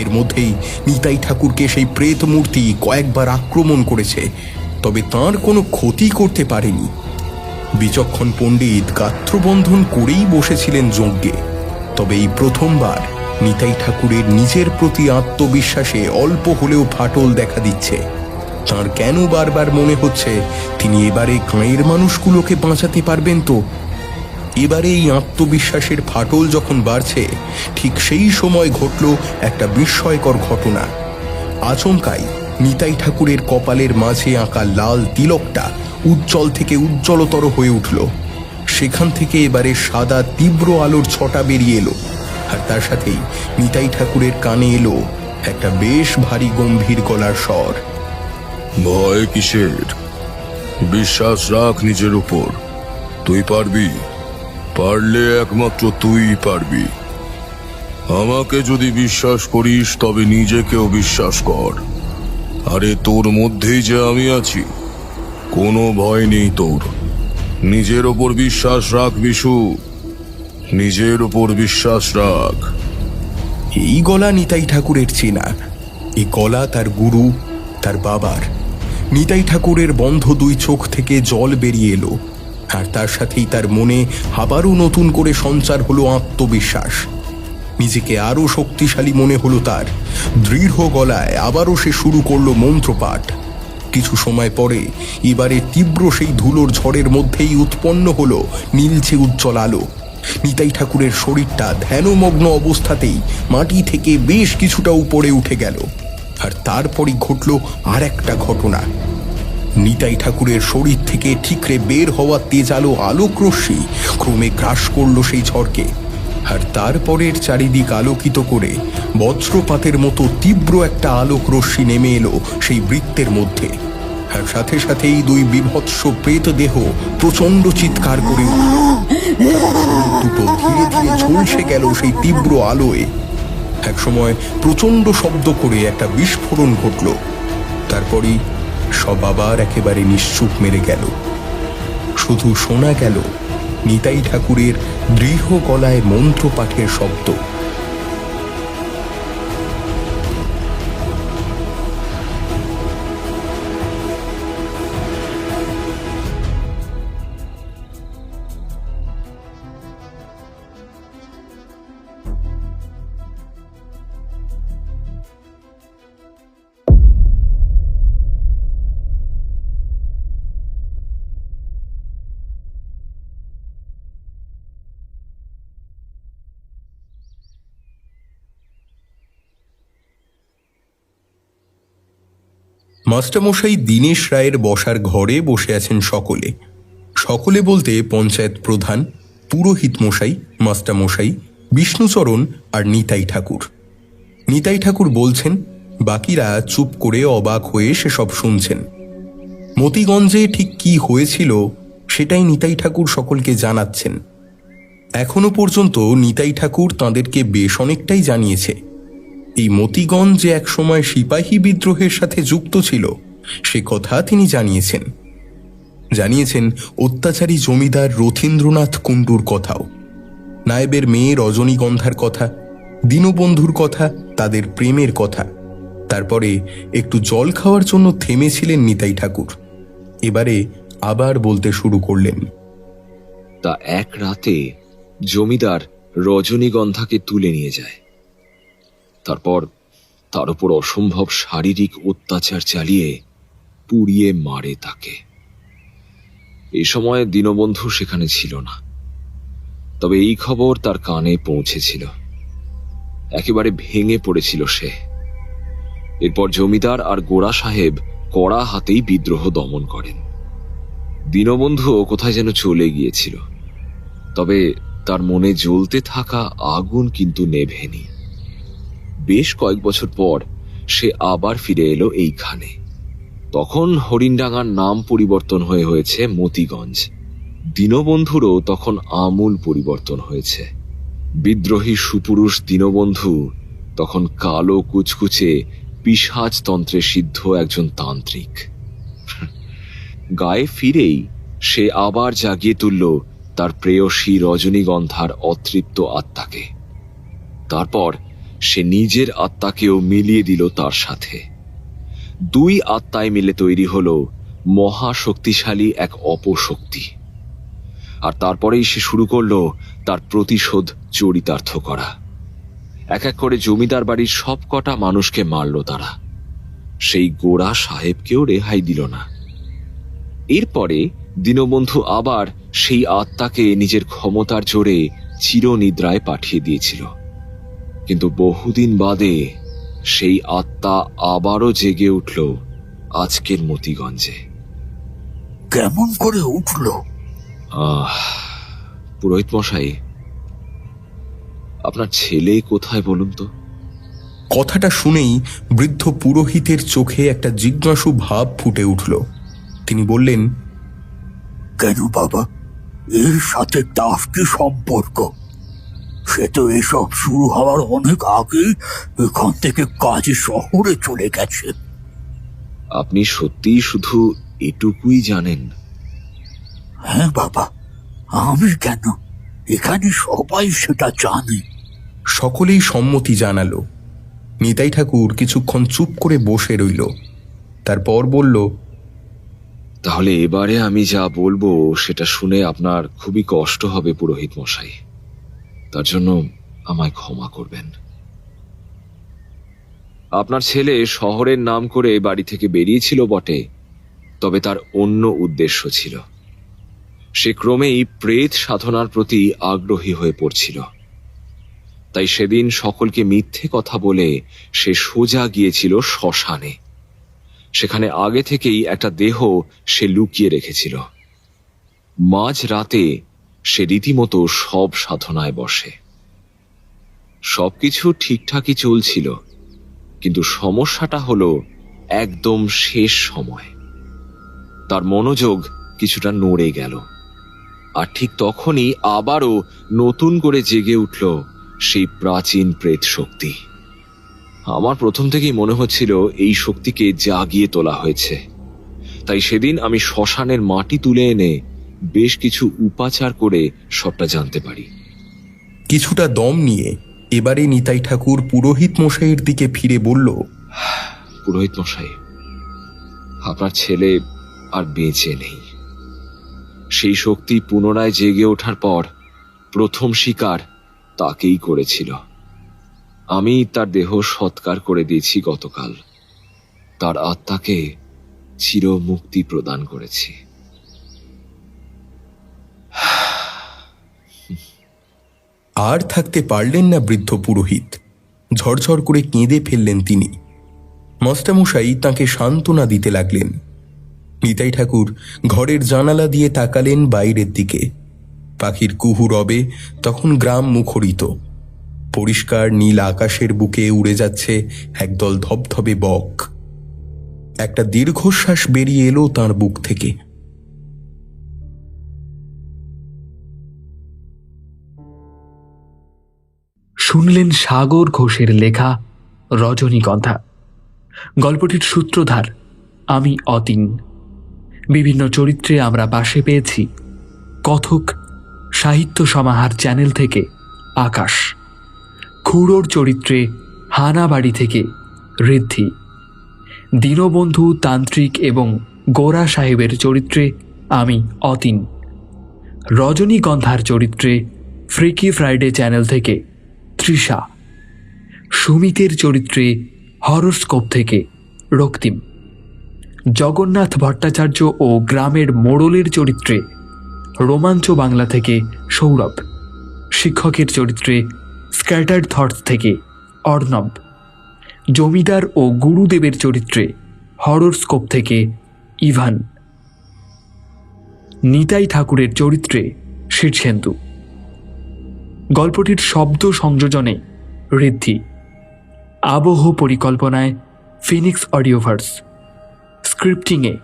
এর মধ্যেই নিতাই ঠাকুরকে সেই প্রেত মূর্তি কয়েকবার আক্রমণ করেছে, তবে তার কোনো ক্ষতি করতে পারেনি। বিচক্ষণ পণ্ডিত গাত্রবন্ধন করেই বসেছিলেন যজ্ঞে। তবে এই প্রথমবার নিতাই ঠাকুরের নিজের প্রতি আত্মবিশ্বাসে অল্প হলেও ফাটল দেখা দিচ্ছে। তার কেন বারবার মনে হচ্ছে তিনি এবারে গাঁয়ের মানুষগুলোকে বাঁচাতে পারবেন তো। এবারে এই আত্মবিশ্বাসের ফাটল যখন বাড়ছে, ঠিক সেই সময় ঘটল একটা বিস্ময়কর ঘটনা। আচমকাই নিতাই ঠাকুরের কপালের মাঝে আঁকা লাল তিলকটা উজ্জ্বল থেকে উজ্জ্বলতর হয়ে উঠল। সেখান থেকে এবারে সাদা তীব্র আলোর ছটা বেরিয়ে এলো। আর তার সাথেই নিতাই ঠাকুরের কানে এলো একটা বেশ ভারী গম্ভীর গলার স্বর। ভয় কিসের? বিশ্বাস রাখ নিজের উপর, তুই পারবি। পারলে একমাত্র তুই পারবি। আমাকে যদি বিশ্বাস করিস তবে নিজেকেও বিশ্বাস কর। আরে তোর মধ্যেই যে আমি আছি, কোনো ভয় নেই তোর। নিজের ওপর বিশ্বাস রাখ বিশু, নিজের ওপর বিশ্বাস রাখ। এই গলা নিতাই ঠাকুরের চেনা। এই গলা তার গুরু, তার বাবার। নিতাই ঠাকুরের বন্ধ দুই চোখ থেকে জল বেরিয়ে এলো, আর তার সাথেই তার মনে আবারও নতুন করে সঞ্চার হলো আত্মবিশ্বাস। নিজেকে আরো শক্তিশালী মনে হলো তার। দৃঢ় গলায় আবারও সে শুরু করলো মন্ত্রপাঠ। কিছু সময় পরে এবারে তীব্র সেই ধুলোর ঝড়ের মধ্যেই উৎপন্ন হলো নীলচে উজ্জ্বল আলো। নিতাই ঠাকুরের শরীরটা ধ্যানমগ্ন অবস্থাতেই মাটি থেকে বেশ কিছুটা উপরে উঠে গেল। আর তারপরই ঘটল আর একটা ঘটনা। নিতাই ঠাকুরের শরীর থেকে ঠিকরে বের হওয়া তেজ আলো আলোক রশ্মি ক্রমে গ্রাস করল সেই ঝড়কে। আর তারপরের চারিদিক আলোকিত করে বজ্রপাতের মতো তীব্র একটা আলোক রশ্মি নেমে এলো সেই বৃত্তের মধ্যে। আর সাথে সাথেই দুই বিভৎস প্রেত দেহ প্রচন্ড চিৎকার করে উঠল। দুটো ধীরে ধীরে ঝলসে গেল সেই তীব্র আলোয়। একসময় প্রচন্ড শব্দ করে একটা বিস্ফোরণ ঘটল। তারপরই সব আবার একেবারে নিশ্চুপ মেরে গেল। শুধু শোনা গেল নিতাই ঠাকুরের দৃঢ় গলায় মন্ত্রপাঠের শব্দ। মাস্টারমশাই দীনেশ রায়ের বসার ঘরে বসে আছেন সকলে। সকলে বলতে পঞ্চায়েত প্রধান, পুরোহিত মশাই, মাস্টারমশাই, বিষ্ণুচরণ আর নিতাই ঠাকুর। নিতাই ঠাকুর বলছেন, বাকিরা চুপ করে অবাক হয়ে সেসব শুনছেন। মতিগঞ্জে ঠিক কি হয়েছিল সেটাই নিতাই ঠাকুর সকলকে জানাচ্ছেন। এখনো পর্যন্ত নিতাই ঠাকুর তাঁদেরকে বেশ অনেকটাই জানিয়েছে। এই মতিগঞ্জ যে একসময় সিপাহী বিদ্রোহের সাথে যুক্ত ছিল সে কথা তিনি জানিয়েছেন অত্যাচারী জমিদার রথীন্দ্রনাথ কুণ্ডুর কথাও, নায়েবের মেয়ে রজনীগন্ধার কথা, দীনবন্ধুর কথা, তাদের প্রেমের কথা। তারপরে একটু জল খাওয়ার জন্য থেমেছিলেন নিতাই ঠাকুর। এবারে আবার বলতে শুরু করলেন। তা এক রাতে জমিদার রজনীগন্ধাকে তুলে নিয়ে যায়। তারপর তার উপর অসম্ভব শারীরিক অত্যাচার চালিয়ে পুড়িয়ে মারে তাকে। এই সময় দীনবন্ধু সেখানে ছিল না, তবে এই খবর তার কানে পৌঁছেছিল। একেবারে ভেঙে পড়েছিল সে। এরপর জমিদার আর গোড়া সাহেব কড়া হাতেই বিদ্রোহ দমন করেন। দীনবন্ধুও কোথায় যেন চলে গিয়েছিল, তবে তার মনে জ্বলতে থাকা আগুন কিন্তু নেভেনি। বেশ কয়েক বছর পর সে আবার ফিরে এলো এইখানে। তখন হরিণডাঙ্গার নাম পরিবর্তন হয়েছে মতিগঞ্জ। দীনবন্ধুরও তখন আমূল পরিবর্তন হয়েছে। বিদ্রোহী সুপুরুষ দীনবন্ধু তখন কালো কুচকুচে পিশাচতন্ত্রে সিদ্ধ একজন তান্ত্রিক। গায়ে ফিরেই সে আবার জাগিয়ে তুলল তার প্রেয়সী রজনীগন্ধার অতৃপ্ত আত্মাকে। তারপর সে নিজের আত্মাকেও মিলিয়ে দিল তার সাথে। দুই আত্মায় মিলে তৈরি হল মহাশক্তিশালী এক অপশক্তি। আর তারপরেই সে শুরু করলো তার প্রতিশোধ চরিতার্থ করা। এক এক করে জমিদার বাড়ির সব কটা মানুষকে মারল তারা। সেই গোড়া সাহেবকেও রেহাই দিল না। এরপরে দীনবন্ধু আবার সেই আত্মাকে নিজের ক্ষমতার জোরে চিরনিদ্রায় পাঠিয়ে দিয়েছিল। কিন্তু বহুদিন বাদে সেই আত্মা আবারও জেগে উঠল আজকের মতিগঞ্জে। কেমন করে উঠল? পুরোহিত মশাই, আপনার ছেলে কোথায় বলুন তো? কথাটা শুনেই বৃদ্ধ পুরোহিতের চোখে একটা জিজ্ঞাসু ভাব ফুটে উঠল। তিনি বললেন, কেন বাবা, এর সাথে তার কি সম্পর্ক? সে তো এসব শুরু হওয়ার অনেক আগেই এখান থেকে কাজে শহরে চলে গেছে। আপনি সত্যিই শুধু এটুকুই জানেন? হ্যাঁ বাবা, আমি কেন, এখানে সবাই সেটা জানে। সকলেই সম্মতি জানালো। নিতাই ঠাকুর কিছুক্ষণ চুপ করে বসে রইল, তারপর বলল, তাহলে এবারে আমি যা বলবো সেটা শুনে আপনার খুবই কষ্ট হবে পুরোহিত মশাই, তার জন্য আমায় ক্ষমা করবেন। আপনার ছেলে শহরের নাম করে বাড়ি থেকে বেরিয়েছিল বটে, তবে তার অন্য উদ্দেশ্য ছিল। সে ক্রমেই প্রেত সাধনার প্রতি আগ্রহী হয়ে পড়ছিল। তাই সেদিন সকলকে মিথ্যে কথা বলে সে সোজা গিয়েছিল শ্মশানে। সেখানে আগে থেকেই একটা দেহ সে লুকিয়ে রেখেছিল। মাঝ রাতে সে রীতিমতো সব সাধনায় বসে। সবকিছু ঠিকঠাকই চলছিল, কিন্তু সমস্যাটা হলো একদম শেষ সময় তার মনোযোগ কিছুটা নড়ে গেল, আর ঠিক তখনই আবারও নতুন করে জেগে উঠল সেই প্রাচীন প্রেত শক্তি। আমার প্রথম থেকেই মনে হচ্ছিল এই শক্তিকে জাগিয়ে তোলা হয়েছে। তাই সেদিন আমি শ্মশানের মাটি তুলে এনে বেশ কিছু উপাচার করে সবটা জানতে পারি। কিছুটা দম নিয়ে এবারে নিতাই ঠাকুর পুরোহিত মশাইয়ের দিকে ফিরে বলল, পুরোহিত মশাই, আপনার ছেলে আর বেঁচে নেই। সেই শক্তি পুনরায় জেগে ওঠার পর প্রথম শিকার তাকেই করেছিল। আমি তার দেহ সৎকার করে দিয়েছি গতকাল। তার আত্মাকে চির মুক্তি প্রদান করেছি। আর থাকতে পারলেন না বৃদ্ধ পুরোহিত। ঝরঝর করে কেঁদে ফেললেন তিনি। মাস্টারমশাই তাঁকে সান্ত্বনা দিতে লাগলেন। নিতাই ঠাকুর ঘরের জানালা দিয়ে তাকালেন বাইরের দিকে। পাখির কুহু রবে তখন গ্রাম মুখরিত। পরিষ্কার নীল আকাশের বুকে উড়ে যাচ্ছে একদল ধবধবে বক। একটা দীর্ঘশ্বাস বেরিয়ে এলো তাঁর বুক থেকে। শুনলেন সাগর ঘোষের লেখা রজনীগন্ধা। গল্পটির সূত্রধার আমি অতীন। বিভিন্ন চরিত্রে আমরা পাশে পেয়েছি কথক সাহিত্য সমাহার চ্যানেল থেকে আকাশ, খুড়োর চরিত্রে হানাবাড়ি থেকে ঋদ্ধি, দীনবন্ধু তান্ত্রিক এবং গোরা সাহেবের চরিত্রে আমি অতীন, রজনীগন্ধার চরিত্রে ফ্রিকি ফ্রাইডে চ্যানেল থেকে তৃষা, সুমিতের চরিত্রে হরোস্কোপ থেকে রক্তিম, জগন্নাথ ভট্টাচার্য ও গ্রামের মোড়লের চরিত্রে রোমাঞ্চ বাংলা থেকে সৌরভ, শিক্ষকের চরিত্রে স্ক্যাটার্ড থটস থেকে অর্ণব, জমিদার ও গুরুদেবের চরিত্রে হরোস্কোপ থেকে ইভান, নিতাই ঠাকুরের চরিত্রে শীর্ষেন্দু। গল্পটির শব্দ সংযোজনে ঋদ্ধি, আবহ পরিকল্পনায় ফিনিক্স অডিওভার্স, স্ক্রিপ্টিংয়ে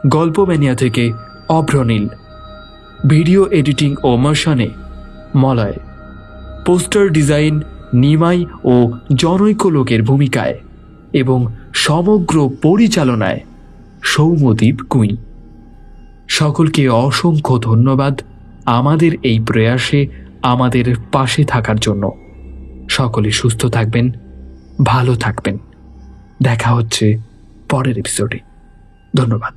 গল্পম্যানিয়া থেকে অভ্রনীল, ভিডিও এডিটিং ও মোশনে মলয়, পোস্টার ডিজাইন নিমাই ও জনৈক লোকের ভূমিকায় এবং সমগ্র পরিচালনায় সৌম্যদীপ কুঁই। সকলকে অসংখ্য ধন্যবাদ আমাদের এই প্রয়াসে আমাদের পাশে থাকার জন্য। সকলে সুস্থ থাকবেন, ভালো থাকবেন। দেখা হচ্ছে পরের এপিসোডে। ধন্যবাদ।